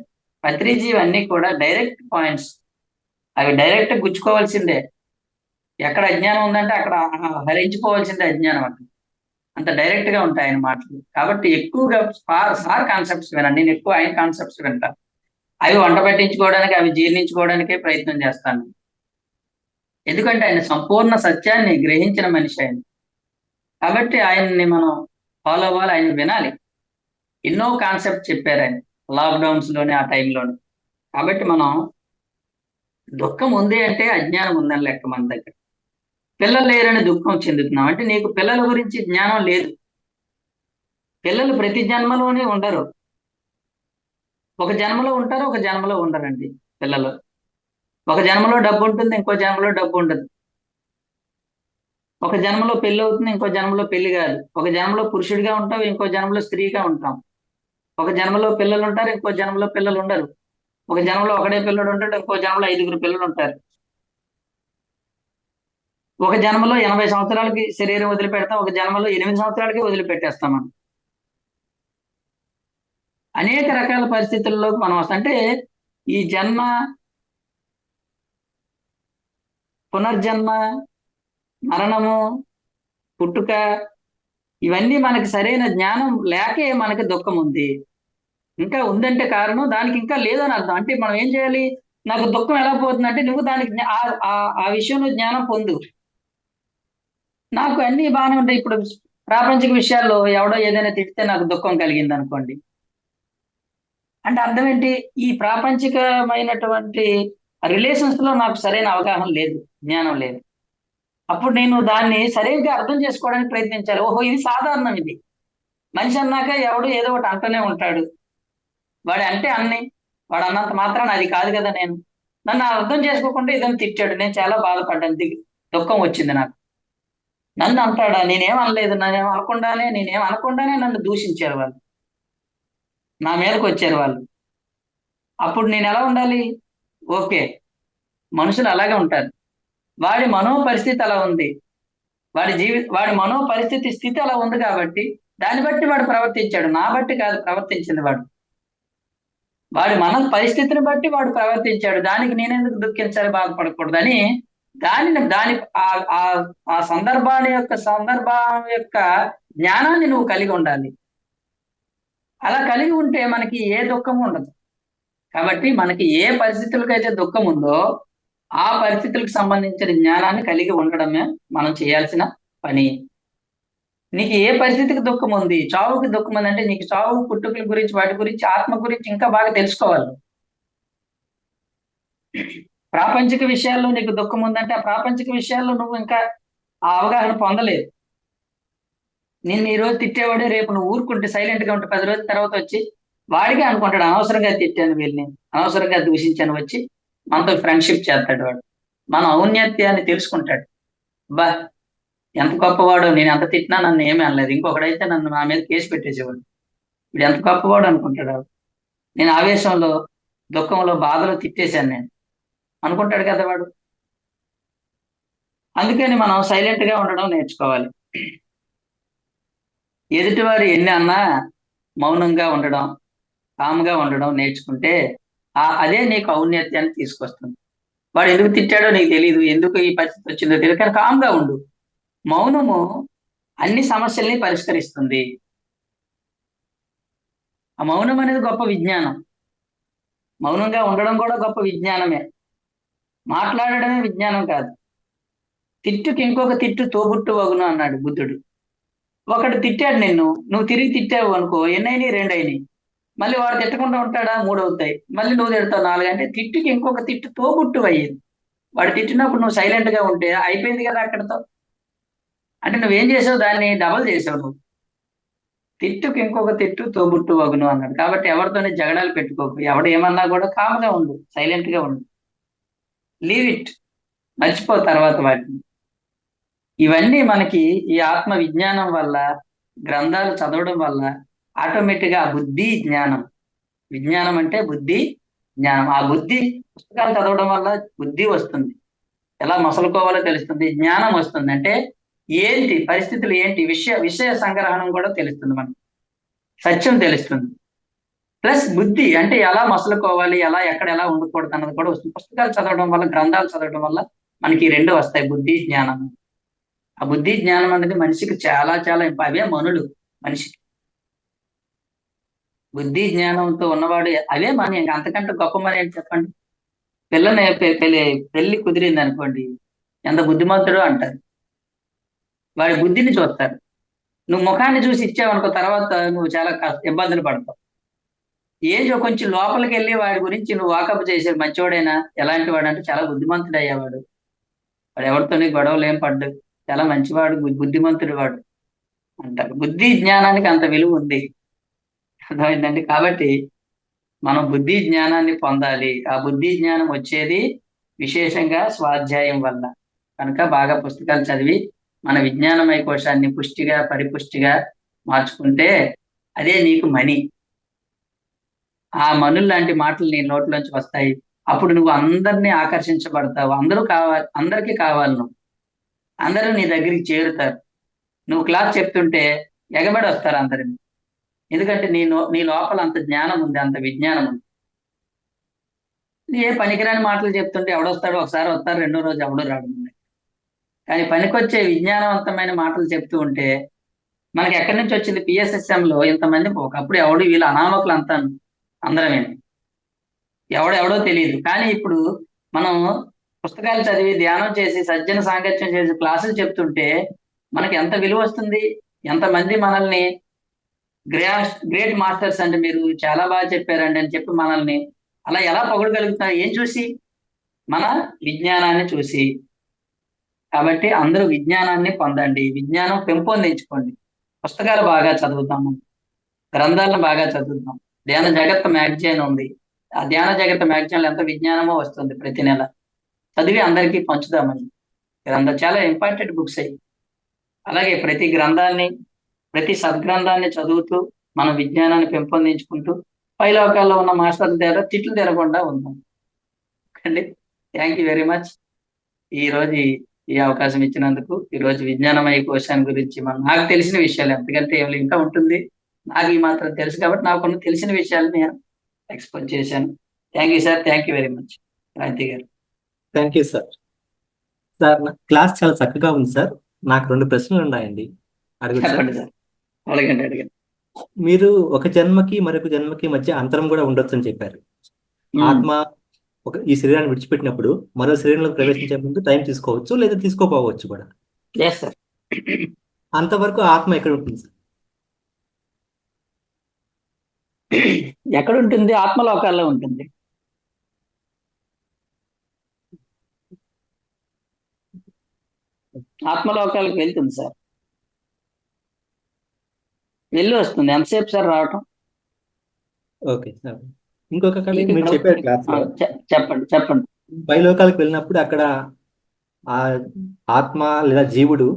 పత్రిజీ అన్నీ కూడా డైరెక్ట్ పాయింట్స్. అవి డైరెక్ట్ గుచ్చుకోవాల్సిందే. ఎక్కడ అజ్ఞానం ఉందంటే అక్కడ హరించిపోవాల్సిందే అజ్ఞానం అక్కడ. అంత డైరెక్ట్ గా ఉంటాయి ఆయన మాటలు. కాబట్టి ఎక్కువగా సార్ కాన్సెప్ట్స్ వినండి. నేను ఎక్కువ ఆయన కాన్సెప్ట్స్ వింటాను. అవి వంట పెట్టించుకోవడానికి, అవి జీర్ణించుకోవడానికే ప్రయత్నం చేస్తాను. ఎందుకంటే ఆయన సంపూర్ణ సత్యాన్ని గ్రహించిన మనిషి ఆయన. కాబట్టి ఆయన్ని మనం ఫాలో అవ్వాలి, ఆయన వినాలి. ఎన్నో కాన్సెప్ట్ చెప్పారు ఆయన లాక్డౌన్స్ లోనే, ఆ టైంలోనే. కాబట్టి మనం దుఃఖం ఉంది అంటే అజ్ఞానం ఉందని లెక్క మన దగ్గర. పిల్లలు లేరని దుఃఖం చెందుతున్నాం అంటే నీకు పిల్లల గురించి జ్ఞానం లేదు. పిల్లలు ప్రతి జన్మలోనే ఉండరు. ఒక జన్మలో ఉంటారు, ఒక జన్మలో ఉండరండి పిల్లలు. ఒక జన్మలో డబ్బు ఉంటుంది, ఇంకో జన్మలో డబ్బు ఉండదు. ఒక జన్మలో పెళ్లి అవుతుంది, ఇంకో జన్మలో పెళ్లి కాదు. ఒక జన్మలో పురుషుడిగా ఉంటాం, ఇంకో జన్మలో స్త్రీగా ఉంటాం. ఒక జన్మలో పిల్లలు ఉంటారు, ఇంకో జన్మలో పిల్లలు ఉండరు. ఒక జన్మలో ఒకడే పిల్లడు ఉంటాడు, ఇంకో జన్మలో 5గురు పిల్లలు ఉంటారు. ఒక జన్మలో 80 సంవత్సరాలకి శరీరం వదిలిపెడతాం, ఒక జన్మలో 8 సంవత్సరాలకి వదిలిపెట్టేస్తాం మనం. అనేక రకాల పరిస్థితుల్లోకి మనం వస్తాం. అంటే ఈ జన్మ, పునర్జన్మ, మరణము, పుట్టుక ఇవన్నీ మనకి సరైన జ్ఞానం లేకే మనకి దుఃఖం ఉంది. ఇంకా ఉందంటే కారణం దానికి ఇంకా లేదని అర్థం. అంటే మనం ఏం చేయాలి? నాకు దుఃఖం ఎలా పోతుందంటే నువ్వు దానికి ఆ విషయంలో జ్ఞానం పొందు. నాకు అన్ని బాగానే ఉంటాయి. ఇప్పుడు ప్రాపంచిక విషయాల్లో ఎవడో ఏదైనా తిడితే నాకు దుఃఖం కలిగింది అనుకోండి, అంటే అర్థం ఏంటి? ఈ ప్రాపంచికమైనటువంటి రిలేషన్స్ లో నాకు సరైన అవగాహన లేదు, జ్ఞానం లేదు. అప్పుడు నేను దాన్ని సరిగ్గా అర్థం చేసుకోవడానికి ప్రయత్నించాలి. ఓహో, ఇది సాధారణం. ఇది మనిషి అన్నాక ఎవడు ఏదో ఒకటి అంటూనే ఉంటాడు. వాడు అంటే అన్ని, వాడు అన్నంత మాత్రాన అది కాదు కదా. నేను నన్ను అర్థం చేసుకోకుండా ఏదైనా తిట్టాడు, నేను చాలా బాధపడ్డాను, దుఃఖం వచ్చింది నాకు. నన్ను అంటాడా? నేనేం అనలేదు. నేనేం అనకుండానే నన్ను దూషించారు వాళ్ళు, నా మీదకి వచ్చారు వాళ్ళు. అప్పుడు నేను ఎలా ఉండాలి? ఓకే, మనుషులు అలాగే ఉంటారు. వాడి మనో పరిస్థితి అలా ఉంది. వాడి మనో పరిస్థితి స్థితి అలా ఉంది కాబట్టి దాన్ని బట్టి వాడు ప్రవర్తించాడు. నా బట్టి కాదు ప్రవర్తించింది వాడు. వాడి మన పరిస్థితిని బట్టి వాడు ప్రవర్తించాడు. దానికి నేనెందుకు దుఃఖించాలి, బాధపడకూడదని దాని ఆ ఆ ఆ సందర్భం యొక్క జ్ఞానాన్ని నువ్వు కలిగి ఉండాలి. అలా కలిగి ఉంటే మనకి ఏ దుఃఖం ఉండదు. కాబట్టి మనకి ఏ పరిస్థితులకైతే దుఃఖం ఉందో ఆ పరిస్థితులకు సంబంధించిన జ్ఞానాన్ని కలిగి ఉండడమే మనం చేయాల్సిన పని. నీకు ఏ పరిస్థితికి దుఃఖం ఉంది, చావుకి దుఃఖం ఉంది అంటే నీకు చావు పుట్టుకల గురించి, వాటి గురించి, ఆత్మ గురించి ఇంకా బాగా తెలుసుకోవాలి. ప్రాపంచిక విషయాల్లో నీకు దుఃఖం ఉందంటే ఆ ప్రాపంచిక విషయాల్లో నువ్వు ఇంకా ఆ అవగాహన పొందలేదు. నిన్ను ఈ రోజు తిట్టేవాడే రేపు నువ్వు ఊరుకుంటే సైలెంట్ గా ఉంటే 10 రోజుల తర్వాత వచ్చి వాడికే అనుకుంటాడు అనవసరంగా తిట్టాను వీళ్ళని, అనవసరంగా దూషించాను, వచ్చి మనతో ఫ్రెండ్షిప్ చేస్తాడు. వాడు మన ఔన్నత్యాన్ని తెలుసుకుంటాడు. బా ఎంత గొప్పవాడు, నేను ఎంత తిట్టినా నన్ను ఏమీ అనలేదు. ఇంకొకడైతే నన్ను నా మీద కేసు పెట్టేసేవాడు. వీడు ఎంత గొప్పవాడు అనుకుంటాడు. నేను ఆవేశంలో, దుఃఖంలో, బాధలో తిట్టేశాను నేను అనుకుంటాడు కదా వాడు. అందుకని మనం సైలెంట్ గా ఉండడం నేర్చుకోవాలి. ఎదుటివారు ఎన్ని అన్నా మౌనంగా ఉండడం, కామ్గా ఉండడం నేర్చుకుంటే అదే నీకు ఔన్నత్యాన్ని తీసుకొస్తుంది. వాడు ఎందుకు తిట్టాడో నీకు తెలియదు, ఎందుకు ఈ పరిస్థితి వచ్చిందో తెలియదు, కానీ కామ్గా ఉండు. మౌనము అన్ని సమస్యల్ని పరిష్కరిస్తుంది. ఆ మౌనం అనేది గొప్ప విజ్ఞానం. మౌనంగా ఉండడం కూడా గొప్ప విజ్ఞానమే. మాట్లాడడమే విజ్ఞానం కాదు. తిట్టుకి ఇంకొక తిట్టు తోబుట్టు వగును అన్నాడు బుద్ధుడు. ఒకడు తిట్టాడు నిన్ను, నువ్వు తిరిగి తిట్టావు అనుకో, ఎన్నైనాయి? 2 అయినాయి. మళ్ళీ వాడు తిట్టకుండా ఉంటాడా? 3 అవుతాయి. మళ్ళీ నువ్వు తిడతావు 4. అంటే తిట్టుకి ఇంకొక తిట్టు తోబుట్టు అయ్యింది. వాడు తిట్టినప్పుడు నువ్వు సైలెంట్ గా ఉంటే అయిపోయింది కదా అక్కడితో. అంటే నువ్వేం చేసావు, దాన్ని డబల్ చేసావు నువ్వు. తిట్టుకి ఇంకొక తిట్టు తోబుట్టు వగును అన్నాడు. కాబట్టి ఎవరితోనే జగడాలు పెట్టుకోకు. ఎవడు ఏమన్నా కూడా కామ్గా ఉండు, సైలెంట్ గా ఉండు. లీవ్ ఇట్, మర్చిపో తర్వాత వాటిని. ఇవన్నీ మనకి ఈ ఆత్మ విజ్ఞానం వల్ల, గ్రంథాలు చదవడం వల్ల ఆటోమేటిక్ గా బుద్ధి జ్ఞానం. విజ్ఞానం అంటే బుద్ధి జ్ఞానం. ఆ బుద్ధి పుస్తకాలు చదవడం వల్ల బుద్ధి వస్తుంది, ఎలా మసలుకోవాలో తెలుస్తుంది, జ్ఞానం వస్తుంది. అంటే ఏంటి పరిస్థితులు, ఏంటి విషయ సంగ్రహణం కూడా తెలుస్తుంది, మనకి సత్యం తెలుస్తుంది. ప్లస్ బుద్ధి అంటే ఎలా మసలుకోవాలి, ఎక్కడ ఎలా ఉండకూడదు అన్నది కూడా వస్తుంది. పుస్తకాలు చదవడం వల్ల, గ్రంథాలు చదవడం వల్ల మనకి 2 వస్తాయి, బుద్ధి జ్ఞానం. ఆ బుద్ధి జ్ఞానం అనేది మనిషికి చాలా చాలా అవే మనులు. మనిషికి బుద్ధి జ్ఞానంతో ఉన్నవాడు అవే మని. అంతకంటే గొప్ప మని ఏంటి చెప్పండి? పెళ్లి కుదిరింది అనుకోండి, ఎంత బుద్ధిమంతుడు అంటారు. వాడి బుద్ధిని చూస్తారు. నువ్వు ముఖాన్ని చూసి ఇచ్చావనుకో, తర్వాత నువ్వు చాలా ఇబ్బందులు పడతావు. కొంచెం లోపలికి వెళ్ళి వాడి గురించి నువ్వు వాకప్ చేసే, మంచివాడైనా ఎలాంటి వాడు అంటే చాలా బుద్ధిమంతుడు అయ్యేవాడు, వాడు ఎవరితోని గొడవలు ఏం పడ్డు, చాలా మంచివాడు, బుద్ధిమంతుడు వాడు అంటారు. బుద్ధి జ్ఞానానికి అంత విలువ ఉంది, అర్థమైందండి? కాబట్టి మనం బుద్ధి జ్ఞానాన్ని పొందాలి. ఆ బుద్ధి జ్ఞానం వచ్చేది విశేషంగా స్వాధ్యాయం వల్ల. కనుక బాగా పుస్తకాలు చదివి మన విజ్ఞానమయ కోశాన్ని పుష్టిగా, పరిపుష్టిగా మార్చుకుంటే అదే నీకు మణి. ఆ మనులు లాంటి మాటలు నీ నోట్లోంచి వస్తాయి. అప్పుడు నువ్వు అందరినీ ఆకర్షించబడతావు. అందరికీ కావాలి నువ్వు. అందరూ నీ దగ్గరికి చేరుతారు. నువ్వు క్లాస్ చెప్తుంటే ఎగబడి వస్తారు అందరిని. ఎందుకంటే నీ లోపల అంత జ్ఞానం ఉంది, అంత విజ్ఞానం ఉంది. ఏ పనికిరాని మాటలు చెప్తుంటే ఎవడొస్తాడు? ఒకసారి వస్తారు, రెండో రోజు ఎవడో రాడు. కానీ పనికొచ్చే విజ్ఞానవంతమైన మాటలు చెప్తూ ఉంటే మనకి ఎక్కడి నుంచి వచ్చింది? PSSM లో ఇంతమంది, ఒకప్పుడు ఎవడు వీళ్ళు అనామకులు అంతా అందరమే, ఎవడో తెలియదు. కానీ ఇప్పుడు మనం పుస్తకాలు చదివి, ధ్యానం చేసి, సజ్జన సాంగత్యం చేసి క్లాసులు చెప్తుంటే మనకి ఎంత విలువ వస్తుంది. ఎంతమంది మనల్ని గ్రేట్ మాస్టర్స్ అంటే మీరు చాలా బాగా చెప్పారండి అని చెప్పి మనల్ని అలా ఎలా పొగడగలుగుతున్నారు? ఏం చూసి? మన విజ్ఞానాన్ని చూసి. కాబట్టి అందరూ విజ్ఞానాన్ని పొందండి, విజ్ఞానం పెంపొందించుకోండి. పుస్తకాలు బాగా చదువుతాము, గ్రంథాలను బాగా చదువుతాం. ధ్యాన జగత్ మ్యాగజైన్ ఉంది. ఆ ధ్యాన జగత్ మ్యాగజైన్లో ఎంత విజ్ఞానమో వస్తుంది ప్రతి నెల. చదివి అందరికీ పంచుదామని. చాలా ఇంపార్టెంట్ బుక్స్ అయ్యి. అలాగే ప్రతి గ్రంథాన్ని, ప్రతి సద్గ్రంథాన్ని చదువుతూ మన విజ్ఞానాన్ని పెంపొందించుకుంటూ పై లోకాల్లో ఉన్న మాస్టర్ల దగ్గర తిట్లు తినకుండా ఉందాం అండి. Thank you very much. ఈ రోజు ఈ అవకాశం ఇచ్చినందుకు. ఈ రోజు విజ్ఞానమయ కోశాన్ని గురించి నాకు తెలిసిన విషయాలు ఎంతకంటే ఏమి ఇంకా ఉంటుంది. నాకు ఈ మాత్రం తెలుసు కాబట్టి నాకున్న తెలిసిన విషయాలు నేను ఎక్స్పోజ్ చేశాను. Thank you sir. Thank you very much Kranti garu. Thank you sir. Sir నా క్లాస్ చాలా చక్కగా ఉంది సార్. నాకు 2 ప్రశ్నలు ఉన్నాయండి. అడగొచ్చా? చెప్పండి సార్. అడగండి అడగండి. మీరు ఒక జన్మకి మరొక జన్మకి మధ్య అంతరం కూడా ఉండొచ్చు అని చెప్పారు. ఆత్మ ఈ శరీరాన్ని విడిచిపెట్టినప్పుడు మరో శరీరంలోకి ప్రవేశించే ముందు టైం తీసుకోవచ్చు లేదా తీసుకోపోవచ్చు కూడా. Yes sir. అంతవరకు ఆత్మ ఎక్కడ ఉంటుంది సార్? ఎక్కడ ఉంటుంది? ఆత్మలోకాల్లో ఉంటుంది. ఆత్మలోకాలకు వెళ్తుంది సార్. వెళ్ళి వస్తుంది. ఎంతసేపు సార్ రావటం? Okay sir. ఇంకొక కళ మీరు చెప్పారు క్లాస్ లో, చెప్పండి చెప్పండి. పైలోకాలకు వెళ్ళినప్పుడు అక్కడ ఆ ఆత్మ లేదా జీవుడు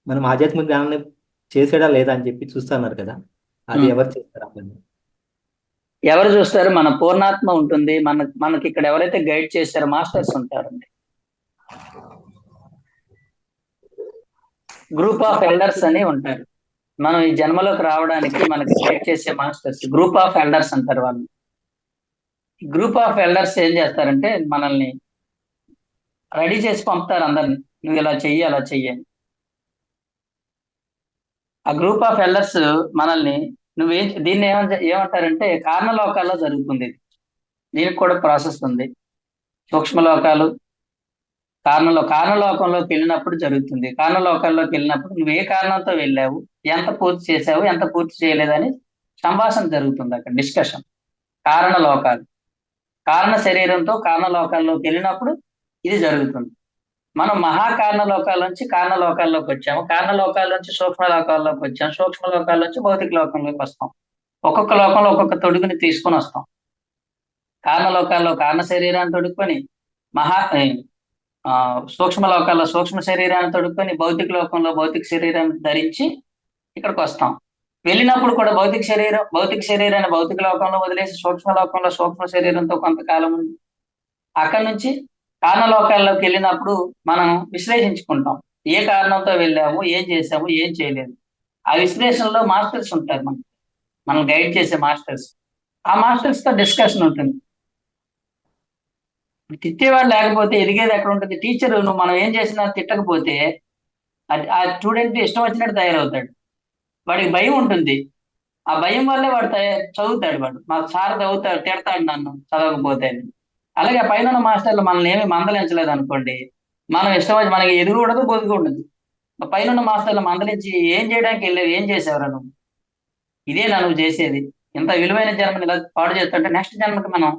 మనం ఆధ్యాత్మిక జ్ఞానాన్ని చేసాడా లేదా అని చెప్పి చూస్తున్నారు కదా, అది ఎవరు చేస్తారు ఆ పని? ఎవరు చూస్తారు? మన పూర్ణాత్మ ఉంటుంది. మనకి ఇక్కడ ఎవరైతే గైడ్ చేస్తారో మాస్టర్స్ ఉంటారండి. గ్రూప్ ఆఫ్ ఎల్డర్స్ అని ఉంటారు. మనం ఈ జన్మలోకి రావడానికి మనకి గైడ్ చేసే మాస్టర్స్ గ్రూప్ ఆఫ్ ఎల్డర్స్ అంటారు వాళ్ళు. గ్రూప్ ఆఫ్ ఎల్డర్స్ ఏం చేస్తారంటే మనల్ని రెడీ చేసి పంపుతారు అందరిని. నువ్వు ఇలా చెయ్యి అలా చెయ్యని. ఆ గ్రూప్ ఆఫ్ ఎల్డర్స్ మనల్ని దీన్ని ఏమంటారంటే కారణలోకాల్లో జరుగుతుంది. దీనికి కూడా ప్రాసెస్ ఉంది. సూక్ష్మలోకాలు, కారణలోకంలోకి వెళ్ళినప్పుడు జరుగుతుంది. కారణలోకాల్లోకి వెళ్ళినప్పుడు నువ్వు ఏ కారణంతో వెళ్ళావు, ఎంత పూర్తి చేసావు, ఎంత పూర్తి చేయలేదని సంభాషణ జరుగుతుంది అక్కడ, డిస్కషన్. కారణలోకాలు, కారణ శరీరంతో కారణలోకాల్లోకి వెళ్ళినప్పుడు ఇది జరుగుతుంది. మనం మహాకారణలోకాల నుంచి కారణలోకాల్లోకి వచ్చాము. కారణలోకాల నుంచి సూక్ష్మ లోకాల్లోకి వచ్చాము. సూక్ష్మ లోకాల నుంచి భౌతిక లోకంలోకి వస్తాం. ఒక్కొక్క లోకంలో ఒక్కొక్క తొడుగుని తీసుకొని వస్తాం. కారణలోకాల్లో కారణ శరీరాన్ని తొడుక్కొని, సూక్ష్మ లోకాల్లో సూక్ష్మ శరీరాన్ని తొడుక్కొని, భౌతిక లోకంలో భౌతిక శరీరాన్ని ధరించి ఇక్కడికి వస్తాం. వెళ్ళినప్పుడు కూడా భౌతిక శరీరాన్ని భౌతిక లోకంలో వదిలేసి సూక్ష్మ లోకంలో సూక్ష్మ శరీరంతో కొంతకాలం ఉంది. అక్కడి నుంచి కారణలోకాల్లోకి వెళ్ళినప్పుడు మనం విశ్లేషించుకుంటాం. ఏ కారణంతో వెళ్ళాము, ఏం చేసాము, ఏం చేయలేదు. ఆ విశ్లేషణలో మాస్టర్స్ ఉంటారు. మనం గైడ్ చేసే మాస్టర్స్. ఆ మాస్టర్స్ తో డిస్కషన్ ఉంటుంది. తిట్టేవాడు లేకపోతే ఎదిగేది ఎక్కడ ఉంటుంది? టీచర్ నువ్వు మనం ఏం చేసినా తిట్టకపోతే ఆ స్టూడెంట్ ఇష్టం వచ్చినట్టు తయారవుతాడు. వాడికి భయం ఉంటుంది. ఆ భయం వల్లే వాడు చదువుతాడు. వాడు మా సార్ తిడతాడు నన్ను చదవకపోతే. అలాగే పైన మాస్టర్లు మనల్ని ఏమి మందలించలేదు అనుకోండి, మనం ఇష్టం వచ్చి మనకి ఎదురు ఉండదు, బొదుగు ఉండదు. పైన మాస్టర్లు మందలించి ఏం చేయడానికి వెళ్ళావు, ఏం చేసేవారు నువ్వు, ఇదే నువ్వు చేసేది, ఇంత విలువైన జన్మని ఇలా పాడు చేస్తుంటే నెక్స్ట్ జన్మకి మనం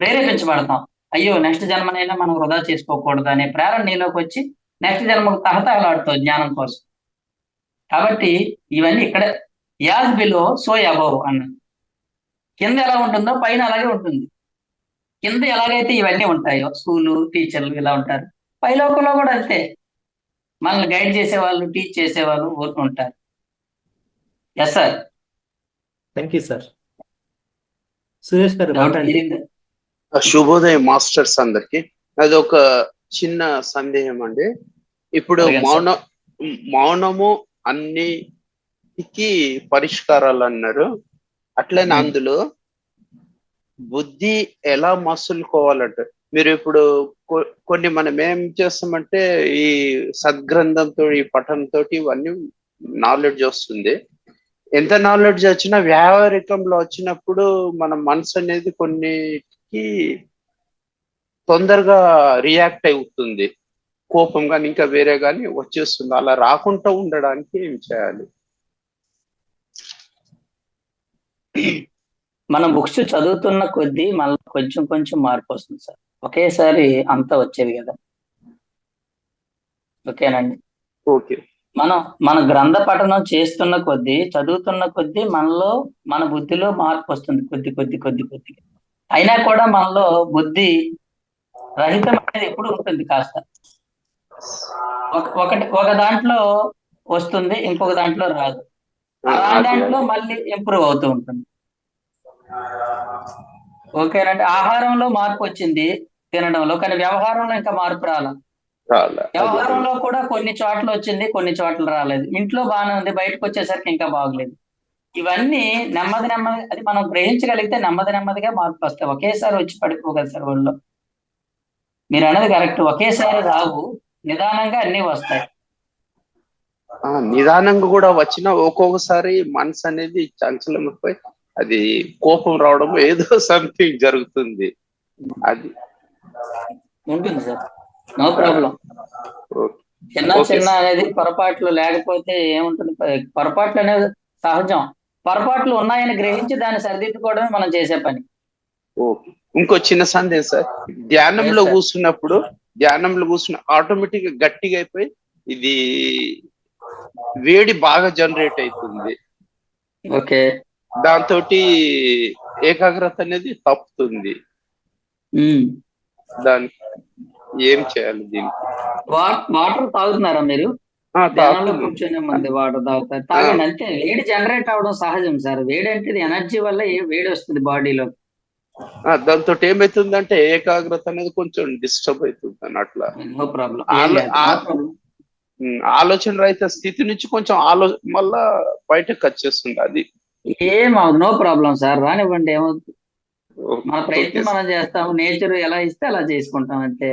ప్రేరేపించబడతాం. అయ్యో నెక్స్ట్ జన్మనైనా మనం వృధా చేసుకోకూడదు అనే ప్రేరణ నీలోకి వచ్చి నెక్స్ట్ జన్మకు తహతహలాడుతావు జ్ఞానం కోసం. కాబట్టి ఇవన్నీ ఇక్కడ యాజ్ బిలో సో అబౌవ్ అన్న, కింద ఎలా ఉంటుందో పైన అలాగే ఉంటుంది. కింద ఎలాగైతే ఇవన్నీ ఉంటాయో స్కూలు, టీచర్లు ఇలా ఉంటారు, పైలోకంలో కూడా అంతే. మనల్ని గైడ్ చేసేవాళ్ళు, టీచ్ చేసేవాళ్ళు ఉంటారు. Yes sir. Thank you sir. Suresh garu. శుభోదయం మాస్టర్స్ అందరికి. అది ఒక చిన్న సందేహం అండి. ఇప్పుడు మౌనము అన్నిటికీ పరిష్కారాలు అన్నారు. అట్లనే అందులో బుద్ధి ఎలా మసులుకోవాలంటే, మీరు ఇప్పుడు కొన్ని మనం ఏం చేస్తామంటే ఈ సద్గ్రంథంతో, ఈ పఠనంతో ఇవన్నీ నాలెడ్జ్ వస్తుంది. ఎంత నాలెడ్జ్ వచ్చినా వ్యావహారికంలో వచ్చినప్పుడు మన మనసు అనేది కొన్నిటికి తొందరగా రియాక్ట్ అవుతుంది. కోపం కానీ ఇంకా వేరే కానీ వచ్చేస్తుంది. అలా రాకుండా ఉండడానికి ఏం చేయాలి? మనం బుక్స్ చదువుతున్న కొద్దీ మళ్ళీ కొంచెం కొంచెం మార్పు వస్తుంది సార్. ఒకేసారి అంతా వచ్చేది కదా. ఓకేనండి. ఓకే. మన గ్రంథ పఠనం చేస్తున్న కొద్దీ, చదువుతున్న కొద్దీ మనలో, మన బుద్ధిలో మార్పు వస్తుంది కొద్ది కొద్ది కొద్ది కొద్ది. అయినా కూడా మనలో బుద్ధి రహితం అనేది ఎప్పుడు ఉంటుంది. కాస్త ఒక దాంట్లో వస్తుంది, ఇంకొక దాంట్లో రాదు. ఆ దాంట్లో మళ్ళీ ఇంప్రూవ్ అవుతూ ఉంటుంది. ఓకేనండి. ఆహారంలో మార్పు వచ్చింది, తినడంలో, కానీ వ్యవహారంలో ఇంకా మార్పు రాలా. చాలా అదే వ్యవహారంలో కూడా కొన్ని చోట్ల వచ్చింది, కొన్ని చోట్ల రాలేదు. ఇంట్లో బాగానే ఉంది, బయటకు వచ్చేసరికి ఇంకా బాగలేదు. ఇవన్నీ నెమ్మది నెమ్మది, అది మనం గ్రహించగలిగితే నెమ్మది నెమ్మదిగా మార్పు వస్తాయి. ఒకేసారి వచ్చి పడిపోగలరు సార్ వాళ్ళు. మీరు అన్నది కరెక్ట్, ఒకేసారి రావు, నిదానంగా అన్ని వస్తాయి. నిదానంగా కూడా వచ్చిన ఒక్కొక్కసారి మనసు అనేది చంచలమైపోయి అది కోపం రావడం ఏదో సంథింగ్ జరుగుతుంది. అది ఉంటుంది సార్, నో ప్రాబ్లం. చిన్న ఓకే చిన్న అనేది పొరపాట్లు లేకపోతే ఏముంటుంది, పొరపాట్లు అనేది సహజం. పొరపాట్లు ఉన్నాయని గ్రహించి దాన్ని సరిదిద్దుకోవడమే మనం చేసే పని. ఓకే. ఇంకో చిన్న సందేహం సార్, ధ్యానంలో కూర్చున్నప్పుడు ఆటోమేటిక్ గా గట్టిగా అయిపోయి ఇది వేడి బాగా జనరేట్ అవుతుంది. ఓకే. దాంతో ఏకాగ్రత అనేది తప్పుతుంది. దానికి ఏం చేయాలి దీనికి? వాటర్ తాగుతున్నారా మీరు? ధ్యానంలో కూర్చొనే ముందు వాటర్ తాగుతారు, తాగండి అంతే. వేడి జనరేట్ అవడం సహజం సార్. వేడి అంటే ఎనర్జీ వల్ల వేడి వస్తుంది బాడీలో. దాంతో ఏమైతుందంటే ఏకాగ్రత అనేది కొంచెం డిస్టర్బ్ అవుతుంది అన్నట్ల. No problem. ఆలోచన రహిత స్థితి నుంచి కొంచెం మళ్ళా బయటకు వచ్చేస్తుంది. అది నో ప్రాబ్లం సార్, రానివ్వండి, ఏమవుతుంది. మన ప్రయత్నం మనం చేస్తాము, నేచర్ ఎలా ఇస్తే అలా చేసుకుంటాం అంతే.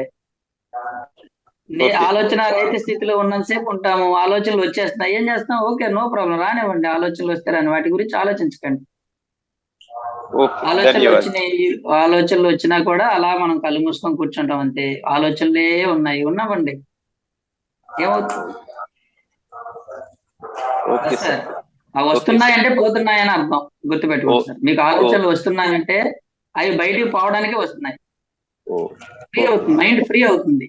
ఆలోచన రహిత స్థితిలో ఉన్నంతసేపు ఉంటాము, ఆలోచనలు వచ్చేస్తున్నాయి, ఏం చేస్తాం? ఓకే, నో ప్రాబ్లం, రానివ్వండి. ఆలోచనలు వస్తే రాని, వాటి గురించి ఆలోచించకండి. ఆలోచనలు వచ్చినా కూడా అలా మనం కళ్ళు మూసుకొని కూర్చుంటాం అంతే. ఆలోచనలే ఉన్నామండి, ఏమవుతుంది సార్? వస్తున్నాయంటే పోతున్నాయని అర్థం, గుర్తుపెట్టుకోండి సార్. మీకు ఆలోచనలు వస్తున్నాయంటే అవి బయటికి పోవడానికి వస్తున్నాయి. ఫ్రీ అవుతుంది, మైండ్ ఫ్రీ అవుతుంది.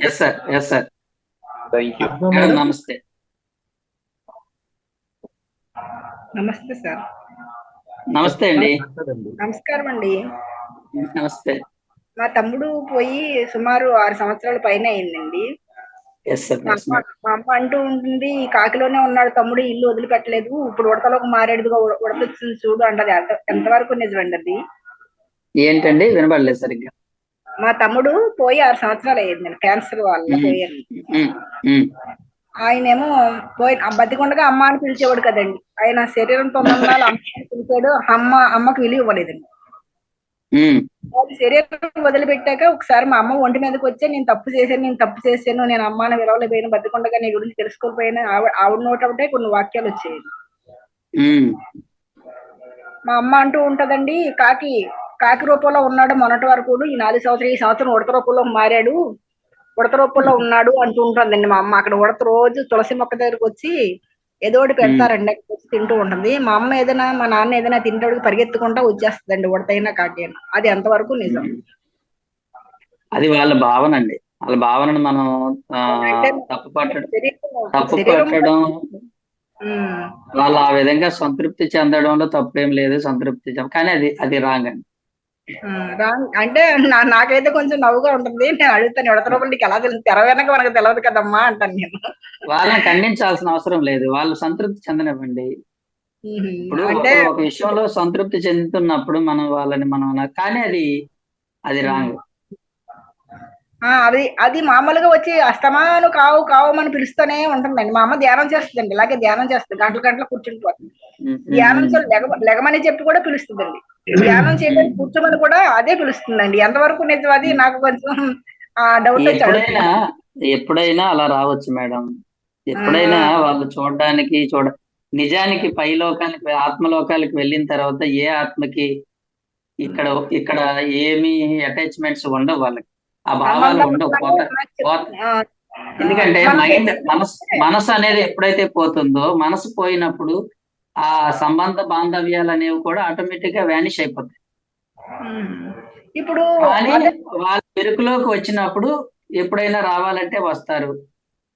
Yes sir, yes sir. నమస్తే. నమస్తే సార్. నమస్తే అండి. నమస్కారం అండి. నమస్తే. మా తమ్ముడు పోయి సుమారు 6 సంవత్సరాల పైన అయిందండి. మా అమ్మ అంటూ ఉంటుంది, కాకిలోనే ఉన్నాడు తమ్ముడు, ఇల్లు వదిలిపెట్టలేదు, ఇప్పుడు ఉడతలోకి మారేడుగా ఉడతొచ్చింది చూడు అంటది. ఎంతవరకు నిజమండి అది? ఏంటండి, వినబడలేదు సరిగ్గా. మా తమ్ముడు పోయి 6 సంవత్సరాలు అయ్యిందండి, క్యాన్సర్ వల్ల పోయారు. ఆయనేమో పోయి బతికుండగా అమ్మ అని పిలిచేవాడు కదండి. ఆయన శరీరంతో ఉన్నాళ్ళు అమ్మ అని పిలిచాడు, అమ్మకు విలువ ఇవ్వలేదండి. శరీరం వదిలిపెట్టాక ఒకసారి మా అమ్మ ఒంటి మీదకి వచ్చి నేను తప్పు చేశాను, నేను అమ్మాని విలువలేకపోయాను, బతికుండగా నీ గురించి తెలుసుకోకపోయాను, ఆవిడ నోట ఒకటే కొన్ని వాక్యాలు వచ్చాయి. మా అమ్మ అంటూ ఉంటదండి, కాకి రూపంలో ఉన్నాడు మొన్నటి వరకు, ఈ 4 సంవత్సరాలు, ఈ సంవత్సరం ఉడత రూపంలో మారాడు, ఉడత రూపంలో ఉన్నాడు అంటూ ఉంటుందండి మా అమ్మ. అక్కడ ఉడత రోజు తులసి మొక్క దగ్గరకు వచ్చి ఏదో ఒకటి పెడతారండి, తింటూ ఉంటుంది. మా అమ్మ ఏదైనా, మా నాన్న ఏదైనా తింటాడు, పరిగెత్తుకుంటా వచ్చేస్తుందండి, ఉడతైనా కాకి అయినా. అది ఎంతవరకు నిజం? అది వాళ్ళ భావన అండి. వాళ్ళ భావనను మనం తప్పు పట్టడం, వాళ్ళు ఆ విధంగా సంతృప్తి చెందడంలో తప్పేం లేదు. కానీ అది రాంగ్ అండి. అంటే నాకైతే కొంచెం నవ్వుగా ఉంటుంది. నేను అడుగుతాను, ఉడత రూపం నీకు ఎలా తెలుసు? తెర వెనక మనకు తెలియదు కదమ్మా అంటాను నేను. వాళ్ళని ఖండించాల్సిన అవసరం లేదు, వాళ్ళు సంతృప్తి చెందనివ్వండి. ఇప్పుడు ఒక విషయంలో సంతృప్తి చెందుతున్నప్పుడు మనం వాళ్ళని కానీ అది రాంగ్. అది మామూలుగా వచ్చి అస్తమాను కావమని పిలుస్తూనే ఉంటుందండి. మా అమ్మ ధ్యానం చేస్తుందండి, ఇలాగే ధ్యానం చేస్తుంది, గంటలు కూర్చుండిపోతుంది. ధ్యానం లెగమని చెప్పి కూడా పిలుస్తుందండి, ధ్యానం చేయడానికి కూర్చోమని కూడా అదే పిలుస్తుందండి. ఎంతవరకు నిజం అది నాకు కొంచెం డౌట్ వచ్చాడు. ఎప్పుడైనా అలా రావచ్చు మేడం. ఎప్పుడైనా వాళ్ళు చూడడానికి నిజానికి పైలోకానికి, ఆత్మలోకాలకు వెళ్ళిన తర్వాత ఏ ఆత్మకి ఇక్కడ ఏమి అటాచ్మెంట్స్ ఉండవు, వాళ్ళకి ఆ భావాలు ఉండవు. ఎందుకంటే మనసు అనేది ఎప్పుడైతే పోతుందో, మనసు పోయినప్పుడు ఆ సంబంధ బాంధవ్యాలు అనేవి కూడా ఆటోమేటిక్ గా వ్యానిష్ అయిపోతాయి. ఇప్పుడు వాళ్ళ పెరుకులోకి వచ్చినప్పుడు ఎప్పుడైనా రావాలంటే వస్తారు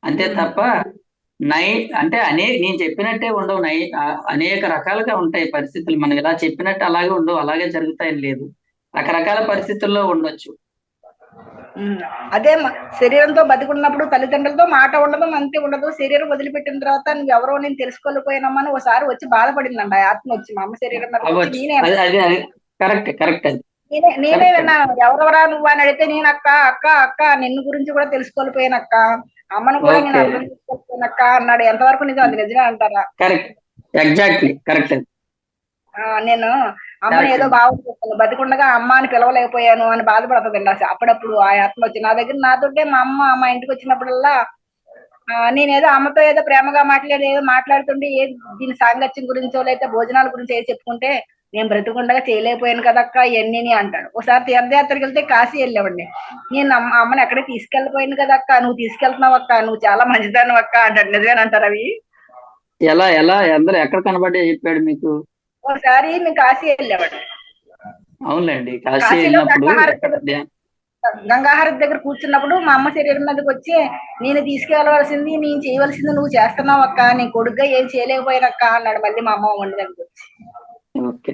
అంతే తప్ప అంటే నేను చెప్పినట్టే ఉండవు. అనేక రకాలుగా ఉంటాయి పరిస్థితులు. మనం ఇలా చెప్పినట్టు అలాగే ఉండవు, అలాగే జరుగుతాయని లేదు. రకరకాల పరిస్థితుల్లో ఉండొచ్చు. అదే శరీరంతో బతికున్నప్పుడు తల్లిదండ్రులతో మాట ఉండదు, మంతి ఉండదు. శరీరం వదిలిపెట్టిన తర్వాత నువ్వు ఎవరో నేను తెలుసుకోలేకపోయినామా అని ఒకసారి వచ్చి బాధపడిందండి ఆ ఆత్మ వచ్చి మా అమ్మ శరీరం మీద. కరెక్ట్. నేనే కరెక్ట్ అండి. విన్నాను. ఎవరెవరా నువ్వు అని అడిగితే నేను అక్క అక్క అక్క నిన్ను గురించి కూడా తెలుసుకోలేకపోయానక్క, అమ్మను కూడా నేను ఓకే, అర్థం చేసుకోలేకపోయానక్క అన్నాడు. ఎంతవరకు నిజం? అది నిజమే అంటారా? కరెక్ట్, ఎగ్జాక్ట్లీ కరెక్ట్ అండి. నేను అమ్మని కరెక్ట్ ఏదో అండి. బాగుంటుంది, బతికుండగా అమ్మ అని పిలవలేకపోయాను అని బాధపడుతుందండి. అసలు అప్పుడప్పుడు ఆ ఆత్మ వచ్చి నా దగ్గర, నాతోటే మా అమ్మ మా ఇంటికి వచ్చినప్పుడల్లా నేనేదో అమ్మతో ఏదో ప్రేమగా ఏదో మాట్లాడుతుంటే దీని సాంగత్యం గురించో లేకపోతే భోజనాల గురించి ఏది చెప్పుకుంటే నేను బ్రతికుండగా చేయలేకపోయాను కదక్క ఇవన్నీ అంటాడు. ఒకసారి తీర్థయాత్రకి వెళ్తే కాశీ వెళ్ళామండి. నేను అమ్మని ఎక్కడికి తీసుకెళ్ళిపోయాను కదక్క, నువ్వు తీసుకెళ్తున్నావు అక్క, నువ్వు చాలా మంచిదాను అక్క అంటాడు. నిజమేనంటారు అవి? ఎలా ఎలా అందరూ ఎక్కడ కనబడి చెప్పాడు మీకు? ఒకసారి మేము కాశీ వెళ్ళామండి. అవునులేండి, కాశీ కాశీలో వెళ్ళినప్పుడు ఎక్కడ గంగాహారతి దగ్గర కూర్చున్నప్పుడు మా అమ్మ శరీరం మీదకి వచ్చి నేను తీసుకెళ్ళవలసింది నేను చేయవలసింది నువ్వు చేస్తున్నావు అక్క, నీ కొడుగ్గా ఏం చేయలేకపోయానక్క అన్నాడు మళ్ళీ మా అమ్మ వండి దగ్గర వచ్చి. ఓకే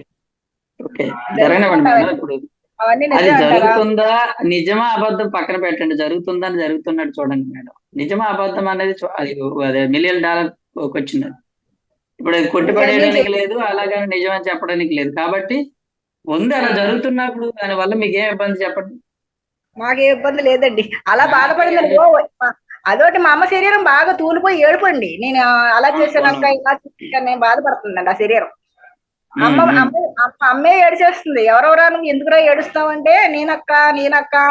ఓకే జరగనివ్వండి మేడం. ఇప్పుడు అవన్నీ అది నిజమే అంటారా? జరుగుతుందా, నిజమా అబద్ధం పక్కన పెట్టండి, జరుగుతుందని జరుగుతున్నట్టు చూడండి మేడం. నిజమా అబద్ధం అనేది అదే $1,000,000 క్వశ్చన్. ఇప్పుడు అది కొట్టిపడేయడానికి లేదు, అలాగని నిజం అని చెప్పడానికి లేదు. కాబట్టి ఉంది, అలా జరుగుతున్నప్పుడు దాని వల్ల మీకు ఏం ఇబ్బంది చెప్పండి. మాకే ఇబ్బంది లేదండి. అలా బాధపడిందండి. అదొకటి మా అమ్మ శరీరం బాగా తూలిపోయి ఏడుపండి. నేను అలా చేశానక్క ఇలా చేశాను నేను బాధపడుతుందండి ఆ శరీరం. అమ్మే ఏడిచేస్తుంది. ఎవరెవరా నువ్వు ఎందుకురా ఏడుస్తావంటే నేనక్క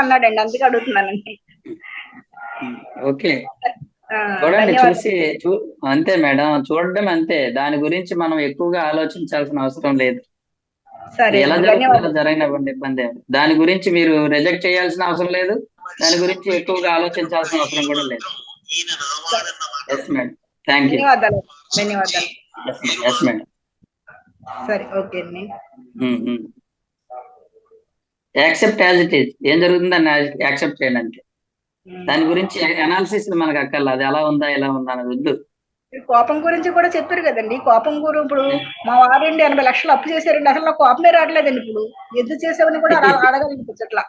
అన్నాడండి. అందుకే అడుగుతున్నానండి. ఓకే చూడండి, అంతే మేడం, చూడడం అంతే. దాని గురించి మనం ఎక్కువగా ఆలోచించాల్సిన అవసరం లేదు. ఎలా జరుగుతుందో జరగనివ్వండి, ఇబ్బంది ఏమి. దాని గురించి మీరు రిజెక్ట్ చేయాల్సిన అవసరం లేదు, దాని గురించి ఎక్కువగా ఆలోచించాల్సిన అవసరం కూడా లేదు. Yes madam, thank you. ధన్యవాదాలు. Yes madam. సరే, ఓకే అండి. Accept as it is. ఏం జరుగుతుందని యాక్సెప్ట్ చేయండి అంతే. దాని గురించి అనాలిసిస్ మనకు అక్కర్లేదు, అది ఎలా ఉందా ఎలా ఉందా అనేది వద్దు. కోపం గురించి కూడా చెప్పారు కదండి. కోపం గురించి ఇప్పుడు మా వారండి 80 లక్షలు అప్పు చేశారండి. అసలు నాకు కోపమే రావట్లేదండి. ఇప్పుడు ఎందుకు చేసావని కూడా అడగాలనిపించట్లా.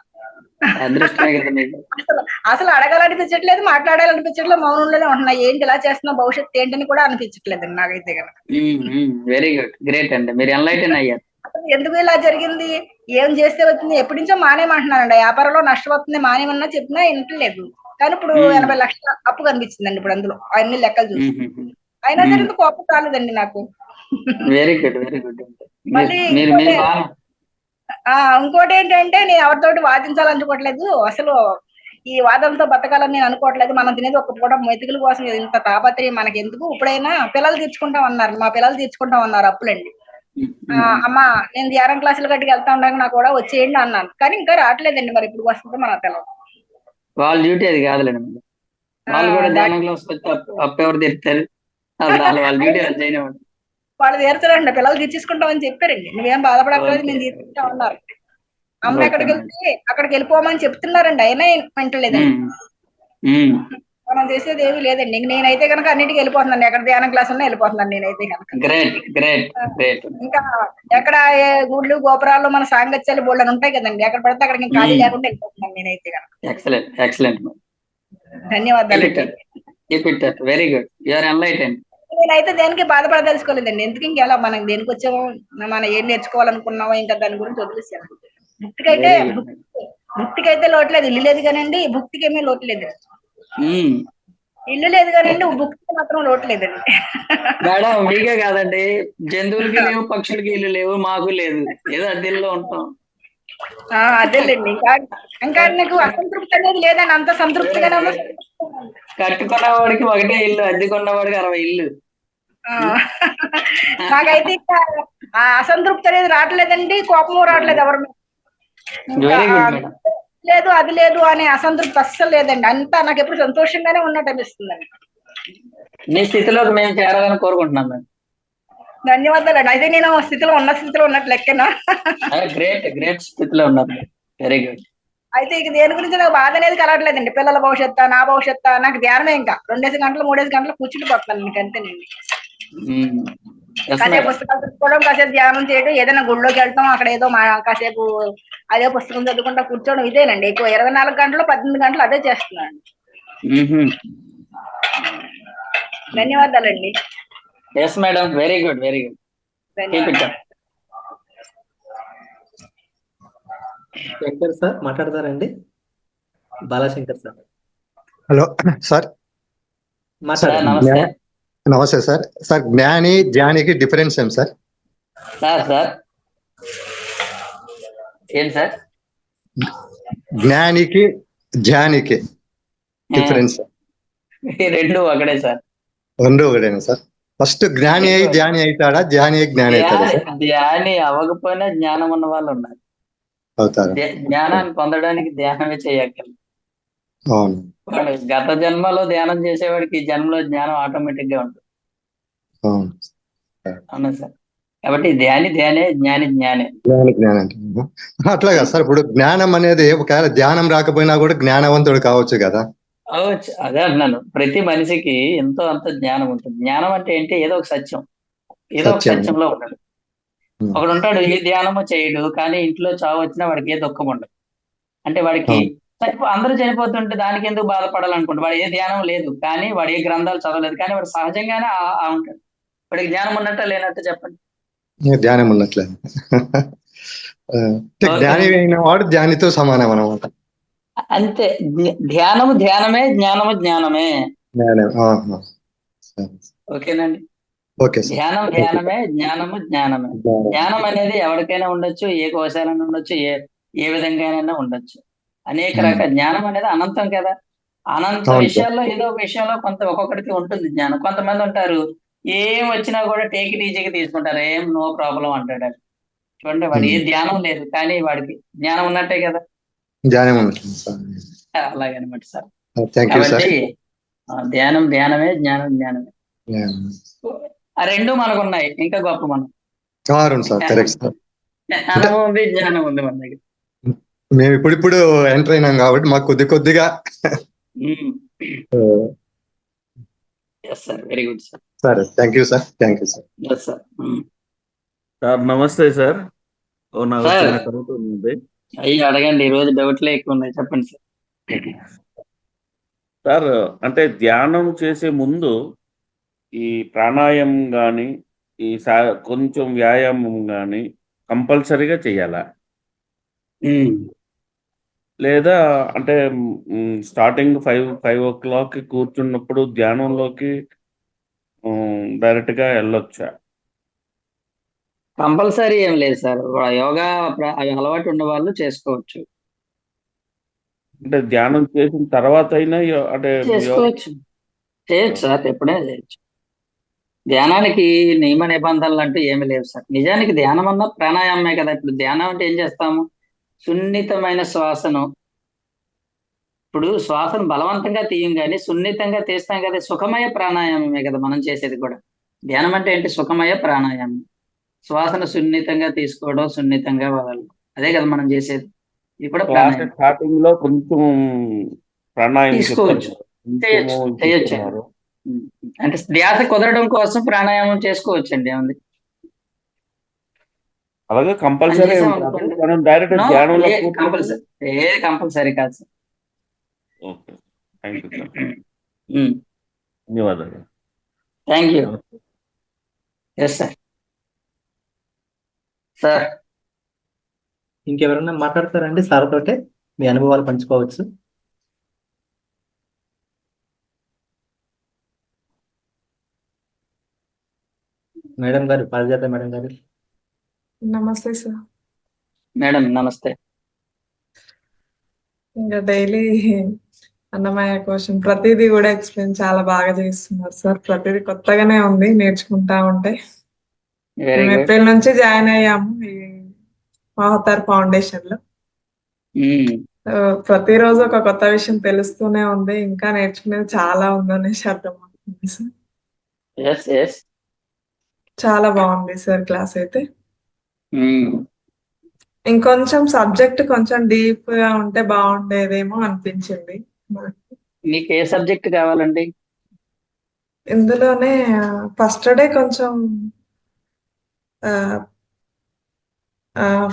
అదృష్టమే కదా మీకు. అసలు అడగాలనిపించట్లేదు, మాట్లాడాలనిపించట్లేదు, మౌనంలోనే ఉంటున్నాయి. ఏంటి ఇలా చేస్తున్నా, భవిష్యత్తు ఏంటని కూడా అనిపించట్లేదండి నాకైతే కనుక. వెరీ గుడ్, గ్రేట్ అండి, మీరు ఎన్లైటన్ అయ్యారు. ఎందుకు ఇలా జరిగింది, ఏం చేస్తే వచ్చింది, ఎప్పటి నుంచో మానేమంటున్నానండి. వ్యాపారంలో నష్టం వస్తుంది మానేమన్నా చెప్పినా వినట్లేదు. కానీ ఇప్పుడు 80 లక్షల అప్పు కనిపించిందండి ఇప్పుడు అందులో అన్ని లెక్కలు చూసి. అయినా సరే కోపం రాలేదండి నాకు. Very good, very good. మళ్ళీ ఇంకోటి ఏంటంటే నేను ఎవరితోటి వాదించాలనుకోవట్లేదు. అసలు ఈ వాదంతో బతకాలని నేను అనుకోవట్లేదు. మనం తినేది ఒక పూట మెతుకుల కోసం ఇంత తాపత్రయం మనకి ఎందుకు? ఇప్పుడైనా పిల్లలు తీర్చుకుంటాం అన్నారు, మా పిల్లలు తీర్చుకుంటాం అన్నారు అప్పులండి. అమ్మ నేను ధ్యానం క్లాసులు గట్టికి వెళ్తా ఉండగా నాకు కూడా వచ్చేయండి అన్నాను. కానీ ఇంకా రావట్లేదండి. మరి ఇప్పుడు వస్తుందో మన పిల్లలు. వాళ్ళ డ్యూటీ అది కాదులేండి. వాళ్ళు కూడా ధ్యానం క్లాస్ అప్పు ఎవరు తీరుతారు? వాళ్ళ డ్యూటీ అది చేయనివ్వండి. వాళ్ళు తీర్చరండి, పిల్లలు తీర్చేసుకుంటామని చెప్పారండి. నువ్వేం బాధపడక్కలేదు, మేము తీర్చుకుంటాం అన్నారు. అమ్మ ఎక్కడికి వెళ్తే అక్కడికి వెళ్ళిపోమని చెప్తున్నారండి, అయినా వింటలేదండి. మనం చేసేది ఏమీ లేదండి. నేనైతే కనుక అన్నిటికీ వెళ్ళిపోతున్నాను. ఎక్కడ ధ్యానం క్లాస్ ఉన్నా వెళ్ళిపోతున్నాను నేనైతే కనుక. ఇంకా ఎక్కడ గుళ్ళు గోపురాల్లో మన సాంగత్యాలు బోళ్ళని ఉంటాయి కదండి, ఎక్కడ పడితే అక్కడికి ఖాళీ లేకుండా వెళ్ళిపోతున్నాను నేనైతే కనుక. ధన్యవాదాలు. Very good, you are enlightened. నేనైతే దేనికి బాధపడదలుచుకోలేదండి. ఎందుకు ఇంకెలా మనం దేనికి వచ్చామో, మనం ఏం నేర్చుకోవాలనుకున్నామో ఇంకా దాని గురించి వదిలేసాను. భక్తికైతే లోటు లేదు, ఇల్లు లేదు కానండి. భక్తికి ఏమీ లోటు లేదు. ఇల్లు లేదు కానండి, భక్తికి మాత్రం లోటు లేదండి. మేడం మీకే కాదండి, జంతువులకి లేవు, పక్షులకి ఇల్లు లేవు, మాకు లేదు, ఏదో అద్దెల్లో ఉంటాం. అదేలేండి. ఇంకా నీకు అసంతృప్తి అనేది లేదండి, అంత సంతృప్తిగానే ఉన్నా. కట్టుకున్నవాడికి ఒకటే ఇల్లు, అద్దెకున్నవాడికి 60 ఇల్లు. నాకైతే ఇంకా అసంతృప్తి అనేది రావట్లేదండి, కోపము రావట్లేదు ఎవరి మీద. లేదు అది లేదు అనే అసంతృప్తి అస్సలు లేదండి. అంతా నాకు ఎప్పుడు సంతోషంగానే ఉన్నట్టు అనిపిస్తుందండి. మీ స్థితిలోకి మేము చేరాలని కోరుకుంటున్నాం మేడం. ధన్యవాదాలు. అయితే నేను స్థితిలో ఉన్నట్టు లెక్కనా? గ్రేట్ స్థితిలో ఉన్నారు. Very good. అయితే ఇక దేని గురించి నాకు బాధ అనేది కలగట్లేదండి. పిల్లల భవిష్యత్తు, నా భవిష్యత్తు, నాకు ధ్యానమే. ఇంకా 2 గంటలు 3 గంటలు కూర్చుని పోతున్నాను మీకు అంతేనండి. కాసేపు పుస్తకాలు చదువుకోవడం, కాసేపు ధ్యానం చేయడం, ఏదైనా గుళ్ళోకి వెళ్తాం, అక్కడ ఏదో కాసేపు అదే పుస్తకం చదువుకుంటా కూర్చోవడం, ఇదేనండి. ఎక్కువ 24 గంటలు 18 గంటలు అదే చేస్తున్నాను. ధన్యవాదాలండి. Yes madam, very good, very good. Shankar sir మాట్లాడతారండి? Balashankar sir hello sir. Sir మాట్లాడండి. నమస్తే. నమస్తే సార్. సార్ జ్ఞాని ధ్యానికి డిఫరెన్స్ ఏం సార్? సార్ ఏంటి సార్? జ్ఞానికి ధ్యానికి డిఫరెన్స్ ఈ రెండు ఒకటే సార్. రెండు ఒకటేనా సార్? ఫస్ట్ జ్ఞాని అయి ధ్యాని అవుతాడా, ధ్యాని అయి జ్ఞాని అవుతాడా సార్? ధ్యాని అవ్వకపోయినా జ్ఞానం ఉన్న వాళ్ళు ఉన్నారు. అవుతారా? జ్ఞానాన్ని పొందడానికి ధ్యానమే చేయక్కర్లేదు. అవును వాడు గత జన్మలో ధ్యానం చేసేవాడికి ఈ జన్మలో జ్ఞానం ఆటోమేటిక్ గా ఉంటుంది. అవును. అవునా సార్? కాబట్టి ధ్యానే జ్ఞాని జ్ఞానే. జ్ఞానం అంటే అట్లాగా సార్. ఇప్పుడు జ్ఞానం అనేది ఒకవేళ ధ్యానం రాకపోయినా కూడా జ్ఞానవంతుడు కావచ్చు కదా? అవచ్చు, అదే అంటున్నాను. ప్రతి మనిషికి ఎంతో అంత జ్ఞానం ఉంటుంది. జ్ఞానం అంటే ఏంటి? ఏదో ఒక సత్యం, ఏదో ఒక సత్యం. సత్యంలో ఉంటాడు. ఒకడు ఉంటాడు ఏ ధ్యానము చేయడు, కానీ ఇంట్లో చావు వచ్చినా వాడికి ఏ దుఃఖం ఉండదు. అంటే వాడికి అందరూ చనిపోతుంటే దానికి ఎందుకు బాధపడాలనుకుంటా. వాడు ఏ ధ్యానం లేదు, కానీ వాడు ఏ గ్రంథాలు చదవలేదు, కానీ వాడు సహజంగానే ఆ ఉంటాడు. వాడికి జ్ఞానం ఉన్నట్ట లేనట్టు చెప్పండి. జ్ఞానం ఉన్నట్లే. జ్ఞాని అయిన వాడు ధ్యానితో సమానం అన్నమాట. అంతే. ధ్యానము ధ్యానమే, జ్ఞానము జ్ఞానమే. జ్ఞానం. ఓకేనండి. Okay sir. ధ్యానం ధ్యానమే, జ్ఞానము జ్ఞానమే. జ్ఞానం అనేది ఎవరికైనా ఉండొచ్చు, ఏ కోశాలైనా ఉండొచ్చు, ఏ విధంగానైనా ఉండొచ్చు. అనేక రకాల జ్ఞానం అనేది అనంతం కదా. అనంత అవును సార్. విషయాల్లో ఏదో ఒక విషయంలో ఒక్కొక్కడికి ఉంటుంది జ్ఞానం. కొంతమంది ఉంటారు ఏం వచ్చినా కూడా టేక్ ఇట్ ఈజీగా తీసుకుంటారు, ఏం నో ప్రాబ్లం అంటాడు. చూడండి, వాడు ఏ ధ్యానం లేదు, కానీ వాడికి జ్ఞానం ఉన్నట్టే కదా. జ్ఞానం ఉన్నట్లే సార్. అలాగనమాట సార్. Thank you sir. కాబట్టి ధ్యానం ధ్యానమే, జ్ఞానం జ్ఞానమే. ఆ రెండు మనకు ఉన్నాయి, ఇంకా గొప్ప మనం. అవును సార్, కరెక్ట్ సార్. జ్ఞానం ఉంది, జ్ఞానం ఉంది మన దగ్గర. మేము ఇప్పుడు ఎంటర్ అయినాం కాబట్టి మాకు కొద్దిగా వెరీ గుడ్ సార్. సరే, thank you sir. Thank you sir. Sir sir నమస్తే సార్. నాకు సార్. చిన్న డౌట్ ఉంది. అయ్యి అడగండి, ఈ రోజు డౌట్లే ఎక్కువ ఉన్నాయి, చెప్పండి సార్. సార్ అంటే ధ్యానం చేసే ముందు ఈ ప్రాణాయామం కానీ ఈ కొంచెం వ్యాయామం కానీ కంపల్సరీగా చేయాలా, లేదా అంటే స్టార్టింగ్ 5 o'clock కూర్చున్నప్పుడు ధ్యానంలోకి డైరెక్ట్ గా వెళ్ళొచ్చా? కంపల్సరీ ఏం లేదు సార్. యోగా అవి అలవాటు ఉన్న వాళ్ళు చేసుకోవచ్చు. అంటే ధ్యానం చేసిన తర్వాత అయినా అంటే చేసుకోవచ్చు సార్, ఎప్పుడైనా చేయొచ్చు. ధ్యానానికి నియమ నిబంధనలు అంటూ ఏమీ లేవు సార్. నిజానికి ధ్యానం అన్న ప్రాణాయామమే కదా. ఇప్పుడు ధ్యానం అంటే ఏం చేస్తాము? సున్నితమైన శ్వాసను, ఇప్పుడు శ్వాసను బలవంతంగా తీయం కానీ సున్నితంగా తీస్తాం కదా. సుఖమయ ప్రాణాయామమే కదా మనం చేసేది కూడా. ధ్యానం అంటే ఏంటి? సుఖమయ ప్రాణాయామం. శ్వాసను సున్నితంగా తీసుకోవడం, సున్నితంగా వదలడం, అదే కదా మనం చేసేది. ఇది కూడా ప్రాణాయామం. స్టార్టింగ్ లో కొంచెం ప్రాణాయామం తీసుకోవచ్చు, చేయొచ్చు. అంటే ధ్యాస కుదరడం కోసం ప్రాణాయామం చేసుకోవచ్చండి. ఏముంది? అలాగే కంపల్సరీ మనం డైరెక్ట్ ధ్యానంలో కంపల్సరీ కాదు sir. Okay, thank you sir. ధన్యవాదాలు. Thank you. Yes sir. Sir ఇంకెవరన్నా మాట్లాడతారండి సార్ తోటే? మీ అనుభవాలు పంచుకోవచ్చు. మేడం గారు, పారిజాత మేడం గారు. నమస్తే సార్. మేడం నమస్తే. ఇంకా డైలీ అన్నమయ్య క్వశ్చన్ ప్రతిదీ కూడా ఎక్స్ప్లెయిన్ చాలా బాగా చేస్తున్నారు సార్. ప్రతిదీ కొత్తగానే ఉంది, నేర్చుకుంటా ఉంటే. మేము ఏప్రిల్ నుంచి జాయిన్ అయ్యాము ఈ మహతార్ ఫౌండేషన్ లో. ప్రతిరోజు ఒక కొత్త విషయం తెలుస్తూనే ఉంది, ఇంకా నేర్చుకునేది చాలా ఉందనేసి అర్థమవుతుంది సార్. చాలా బాగుంది సార్ క్లాస్ అయితే. ఇంకొంచెం సబ్జెక్ట్ కొంచెం డీప్ గా ఉంటే బాగుండేదేమో అనిపించింది. మీకు ఏ సబ్జెక్ట్ కావాలండి? ఇందులోనే ఫస్ట్ డే కొంచెం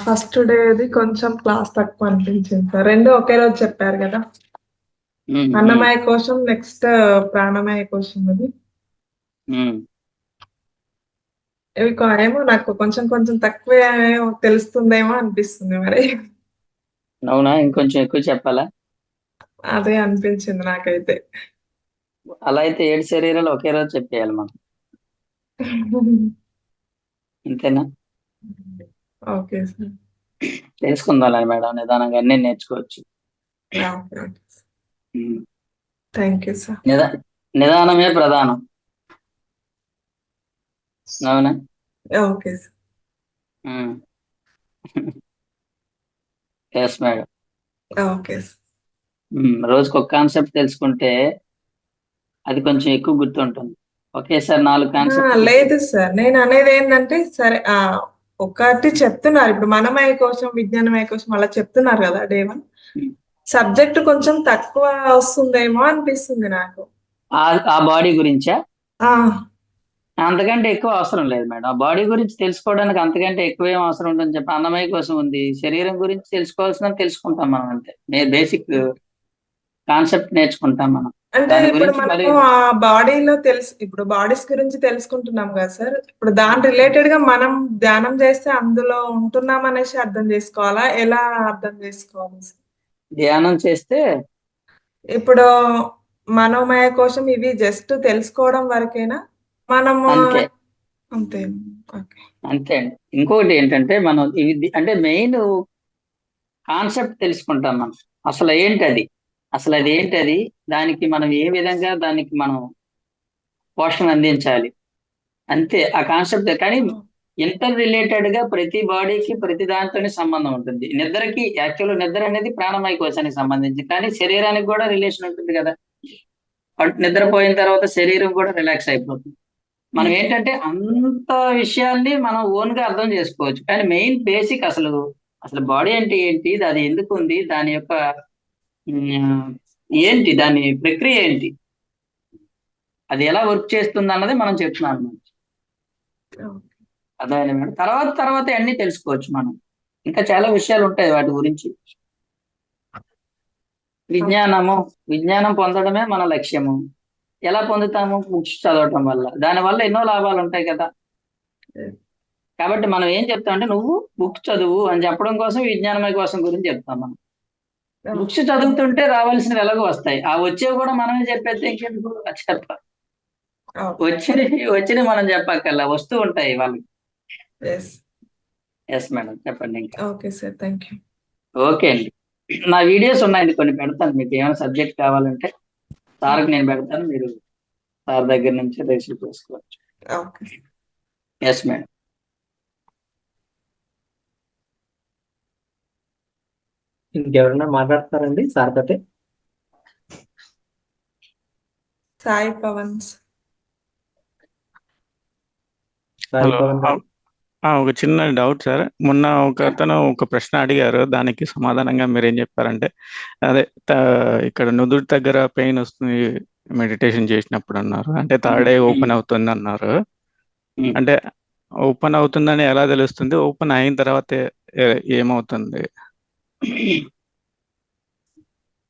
ఫస్ట్ డేది కొంచెం క్లాస్ తక్కువ అనిపించింది సార్. రెండు ఒకే రోజు చెప్పారు కదా. అన్నమయ్య కోసం, నెక్స్ట్ ప్రాణమయ కోసం. అది ఇవి ఏమో నాకు కొంచెం తక్కువే తెలుస్తుందేమో అనిపిస్తుంది మరి. అవునా? ఇంకొంచెం ఎక్కువ చెప్పాలా? అదే అనిపించింది నాకైతే. అలా అయితే 7 శరీరాలు ఒకే రోజు చెప్పేయాలి మనం. అంతేనా? Okay sir. తెలుసుకుందాం మేడం, నిదానంగా అన్ని నేర్చుకోవచ్చు. ఉమ్. Thank you sir. నిదానమే ప్రధానం. అవునా? Okay sir. Yes madam. Okay sir. రోజుకు ఒక కాన్సెప్ట్ తెలుసుకుంటే అది కొంచెం ఎక్కువ గుర్తుంటుంది. ఒకేసారి 4 కాన్సెప్ట్ లేదు సార్, నేను అనేది ఏంటంటే సరే ఒకటి చెప్తున్నారు ఇప్పుడు మనమయ కోసం విజ్ఞానమయ కోసం అలా చెప్తున్నారు కదా డే 1 సబ్జెక్ట్ కొంచెం తక్కువ వస్తుందేమో అనిపిస్తుంది నాకు. ఆ బాడీ గురించా? ఆ అంతకంటే ఎక్కువ అవసరం లేదు మేడం. ఆ బాడీ గురించి తెలుసుకోవడానికి అంతకంటే ఎక్కువ ఏం అవసరం ఉందని చెప్పి అన్నమయ్య కోసం ఉంది. శరీరం గురించి తెలుసుకోవాల్సిన తెలుసుకుంటాం మనం, అంతే. బేసిక్ కాన్సెప్ట్ నేర్చుకుంటాం మనం. అంటే దాని ఇప్పుడు గురించి మరి మనము ఆ బాడీలో ఇప్పుడు బాడీస్ గురించి తెలుసుకుంటున్నాం కదా సార్, ఇప్పుడు దాని రిలేటెడ్ గా మనం ధ్యానం చేస్తే అందులో ఉంటున్నాం అనేసి అర్థం చేసుకోవాలా, ఎలా అర్థం చేసుకోవాలి సార్? ధ్యానం చేస్తే ఇప్పుడు మనోమయ కోసం ఇవి జస్ట్ తెలుసుకోవడం వరకేనా మనము? అంతే అంతే. ఓకే. అంతే అండి. ఇంకొకటి ఏంటంటే మనం ఇది అంటే మెయిన్ కాన్సెప్ట్ తెలుసుకుంటాం మనం. అసలు ఏంటది, అసలు అది ఏంటది, దానికి మనం ఏ విధంగా దానికి మనం పోషణ అందించాలి, అంతే ఆ కాన్సెప్ట్. కానీ ఇంటర్ రిలేటెడ్ గా ప్రతి బాడీకి ప్రతి దాంతోనే సంబంధం ఉంటుంది. నిద్రకి యాక్చువల్ నిద్ర అనేది ప్రాణమయ కోశానికి సంబంధించి, కానీ శరీరానికి కూడా రిలేషన్ ఉంటుంది కదా. నిద్రపోయిన తర్వాత శరీరం కూడా రిలాక్స్ అయిపోతుంది. మనం ఏంటంటే అంత విషయాల్ని మనం ఓన్ గా అర్థం చేసుకోవచ్చు, కానీ మెయిన్ బేసిక్ అసలు అసలు బాడీ అంటే ఏంటి, అది ఎందుకు ఉంది, దాని యొక్క ఏంటి, దాని ప్రక్రియ ఏంటి, అది ఎలా వర్క్ చేస్తుంది అన్నది మనం చెప్తున్నాం. అదే మేడం. తర్వాత అన్ని తెలుసుకోవచ్చు మనం. ఇంకా చాలా విషయాలు ఉంటాయి వాటి గురించి. విజ్ఞానం పొందడమే మన లక్ష్యము. ఎలా పొందుతాము? బుక్స్ చదవటం వల్ల. దానివల్ల ఎన్నో లాభాలు ఉంటాయి కదా. కాబట్టి మనం ఏం చెప్తామంటే నువ్వు బుక్స్ చదువు అని చెప్పడం కోసం విజ్ఞానమయ కోసం గురించి చెప్తాం మనం. బుక్స్ చదువుతుంటే రావాల్సిన వెలగు వస్తాయి. ఆ వచ్చేవి కూడా మనమే చెప్పేస్తే ఇంకెందుకు చెప్ప వచ్చినవి మనం చెప్పక్కర్లా, వస్తూ ఉంటాయి వాళ్ళకి. ఎస్ మేడం, చెప్పండి ఇంకా. Okay sir, thank you. Okay అండి. నా వీడియోస్ ఉన్నాయండి, కొన్ని పెడతాను. మీకు ఏమైనా సబ్జెక్ట్ కావాలంటే సార్కి నేను పెడతాను, మీరు సార్ దగ్గర నుంచి రిసీవ్ చేసుకోవచ్చు. ఓకే. Yes madam. ఇంకెవరైనా మాట్లాడతారండి సార్ తోటి? సాయి పవన్. సాయి పవన్ గారు. ఒక చిన్న డౌట్ సార్. మొన్న అతను ఒక ప్రశ్న అడిగారు, దానికి సమాధానంగా మీరు ఏం చెప్పారంటే అదే ఇక్కడ నుదుటి దగ్గర పెయిన్ వస్తుంది మెడిటేషన్ చేసినప్పుడు అన్నారు. అంటే థర్డ్ ఐ ఓపెన్ అవుతుంది అన్నారు. అంటే ఓపెన్ అవుతుందని ఎలా తెలుస్తుంది? ఓపెన్ అయిన తర్వాత ఏమవుతుంది?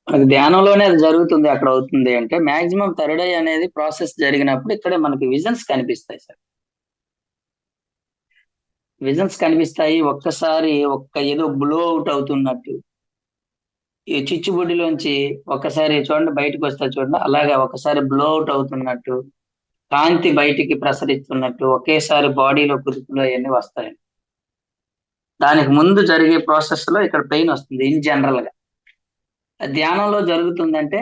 అది ధ్యానంలోనే అది జరుగుతుంది. అక్కడ అవుతుంది అంటే మాక్సిమం థర్డ్ ఐ అనేది ప్రాసెస్ జరిగినప్పుడు ఇక్కడే మనకి విజన్స్ కనిపిస్తాయి సార్. విజన్స్ కనిపిస్తాయి. ఒక్కసారి ఏదో బ్లో అవుట్ అవుతున్నట్టు, ఈ చిచ్చుబుడ్డిలోంచి ఒక్కసారి చూడండి బయటకు వస్తా చూడండి, అలాగా ఒకసారి బ్లో అవుట్ అవుతున్నట్టు, కాంతి బయటికి ప్రసరిస్తున్నట్టు ఒకేసారి బాడీలో కుదుపులో అవన్నీ వస్తాయి. దానికి ముందు జరిగే ప్రాసెస్ లో ఇక్కడ పెయిన్ వస్తుంది ఇన్ జనరల్ గా. ధ్యానంలో జరుగుతుందంటే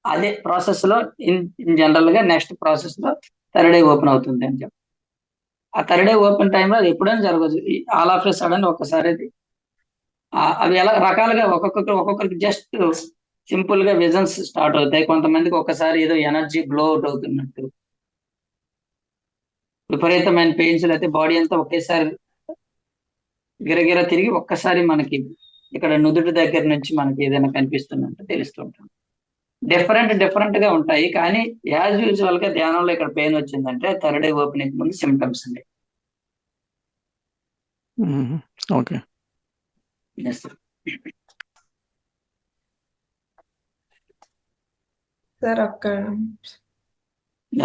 అదే ప్రాసెస్ లో ఇన్ జనరల్ గా నెక్స్ట్ ప్రాసెస్ లో థర్డ్ ఐ ఓపెన్ అవుతుంది అని చెప్పి. ఆ థర్డ్ ఐ ఓపెన్ టైంలో అది ఎప్పుడైనా జరగదు. ఆల్ ఆఫ్ ఎ సడన్ ఒక్కసారి అది అవి ఎలా రకాలుగా ఒక్కొక్కరికి జస్ట్ సింపుల్ గా విజన్స్ స్టార్ట్ అవుతాయి. కొంతమందికి ఒకసారి ఏదో ఎనర్జీ బ్లో అవుట్ అవుతున్నట్టు, విపరీతమైన పెయిన్స్, అయితే బాడీ అంతా ఒకేసారి గిరగిర తిరిగి ఒక్కసారి మనకి ఇక్కడ నుదుటి దగ్గర నుంచి మనకి ఏదైనా కనిపిస్తున్నట్టు తెలుస్తుంటాం. డిఫరెంట్ గా ఉంటాయి. కానీ యాజ్ యూజువల్ గా ధ్యానంలో ఇక్కడ పెయిన్ వచ్చిందంటే థర్డ్ ఐ ఓపెనింగ్ ముందు సిమ్టమ్స్ అండి. ఓకే. సార్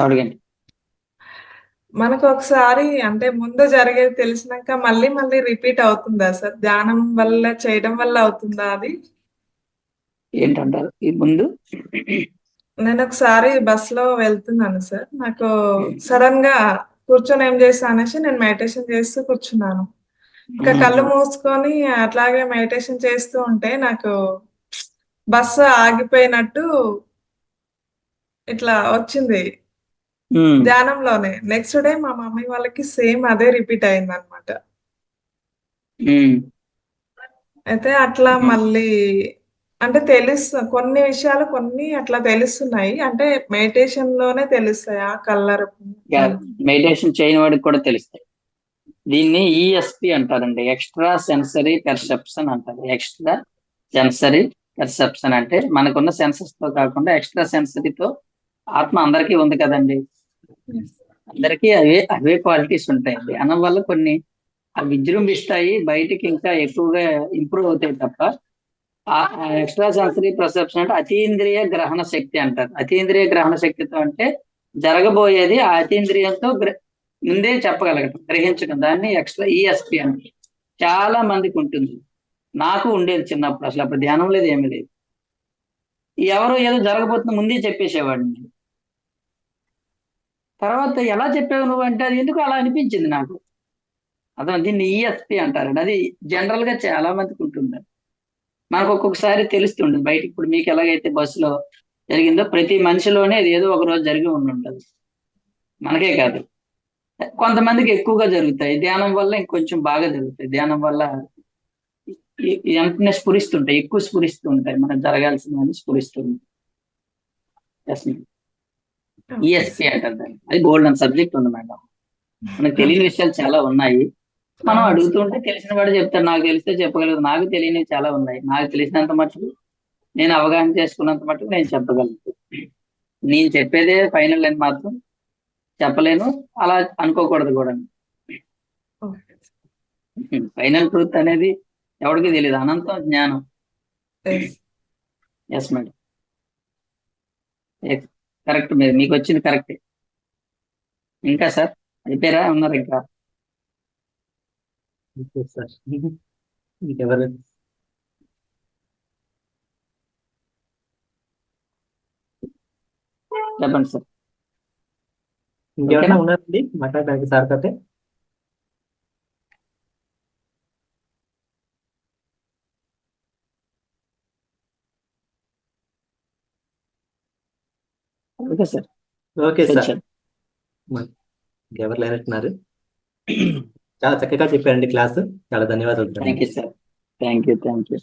అడగండి. మనకు ఒకసారి అంటే ముందు జరిగేది తెలిసినాక మళ్ళీ మళ్ళీ రిపీట్ అవుతుందా సార్? ధ్యానం వల్ల చేయడం వల్ల అవుతుందా అది? ఏంటంటారు ఈ ముందు? నేను ఒకసారి బస్ లో వెళ్తున్నాను సార్. నాకు సడన్ గా కూర్చొని ఏం చేస్తా అనేసి నేను మెడిటేషన్ చేస్తూ కూర్చున్నాను. ఇంకా కళ్ళు మూసుకొని అట్లాగే మెడిటేషన్ చేస్తూ ఉంటే నాకు బస్సు ఆగిపోయినట్టు ఇట్లా వచ్చింది ధ్యానంలోనే. నెక్స్ట్ డే మా మమ్మీ వాళ్ళకి సేమ్ అదే రిపీట్ అయింది అనమాట. అయితే అట్లా మళ్ళీ అంటే కొన్ని విషయాలు కొన్ని అట్లా తెలుస్తున్నాయి. అంటే మెడిటేషన్ లోనే తెలుస్తాయి ఆ కలర్. మెడిటేషన్ చేయని వాడికి కూడా తెలుస్తాయి. దీన్ని ఈఎస్పి అంటారండి, ఎక్స్ట్రా సెన్సరీ పెర్సెప్షన్ అంటారు. ఎక్స్ట్రా సెన్సరీ పెర్సెప్షన్ అంటే మనకున్న సెన్సెస్ తో కాకుండా ఎక్స్ట్రా సెన్సరీతో. ఆత్మ అందరికీ ఉంది కదండి, అందరికీ అవే క్వాలిటీస్ ఉంటాయి. ధ్యానం వల్ల కొన్ని అవి విజృంభిస్తాయి, బయటికి ఇంకా ఎక్కువగా ఇంప్రూవ్ అవుతాయి తప్ప ఎక్స్ట్రా సెన్సరీ పర్సెప్షన్ అంటే అతీంద్రియ గ్రహణ శక్తి అంటారు. అతీంద్రియ గ్రహణ శక్తితో అంటే జరగబోయేది ఆ అతీంద్రియంతో ముందే చెప్పగలగటం, గ్రహించడం. దాన్ని ఎక్స్ట్రా ఈఎస్పి అంటే చాలా మందికి ఉంటుంది. నాకు ఉండేది చిన్నప్పుడు. అసలు అప్పుడు ధ్యానం లేదు, ఏమీ లేదు. ఎవరో ఏదో జరగబోతున్న ముందే చెప్పేసేవాడిని. తర్వాత ఎలా చెప్పావు నువ్వు అంటే అది ఎందుకు అలా అనిపించింది నాకు. అదే దీన్ని ఈఎస్పి అంటారండి. అది జనరల్ గా చాలా మందికి ఉంటుంది. మనకు ఒక్కొక్కసారి తెలుస్తుండదు బయటకు. ఇప్పుడు మీకు ఎలాగైతే బస్సులో జరిగిందో ప్రతి మనిషిలోనే అది ఏదో ఒక రోజు జరిగి ఉండుంటది. మనకే కాదు, కొంతమందికి ఎక్కువగా జరుగుతాయి. ధ్యానం వల్ల ఇంకొంచెం బాగా జరుగుతాయి. ధ్యానం వల్ల వెంటనే స్ఫురిస్తుంటాయి, ఎక్కువ స్ఫురిస్తూ ఉంటాయి. మనకు జరగాల్సిందని స్ఫురిస్తుంది. ఈఎస్పి అంటారు దాన్ని. అది గోల్డెన్ సబ్జెక్ట్ ఉంది మేడం. మనకు తెలియని విషయాలు చాలా ఉన్నాయి. మనం అడుగుతుంటే తెలిసిన వాడు చెప్తాడు. నాకు తెలిస్తే చెప్పగలదు. నాకు తెలియనివి చాలా ఉన్నాయి. నాకు తెలిసినంత మటుకు, నేను అవగాహన చేసుకున్నంత మటుకు నేను చెప్పగలను. నేను చెప్పేదే ఫైనల్ అని మాత్రం చెప్పలేను, అలా అనుకోకూడదు కూడా. ఫైనల్ ట్రూత్ అనేది ఎవరికి తెలియదు. అనంతం జ్ఞానం. Yes madam, correct. మీకు వచ్చింది కరెక్టే. ఇంకా సార్ అయిపోయారా, ఉన్నారు ఇంకా? సార్ ఇంకెవరు? చెప్పండి సార్. ఇంకెవరైనా ఉన్నారండి మాట్లాడడానికి సార్ తోటే? Okay sir. ఓకే సార్, ఇంకెవరు లేనట్టున్నారు. చాలా చక్కగా చెప్పారండి క్లాసు. చాలా ధన్యవాదాలు. Thank you sir. Thank you.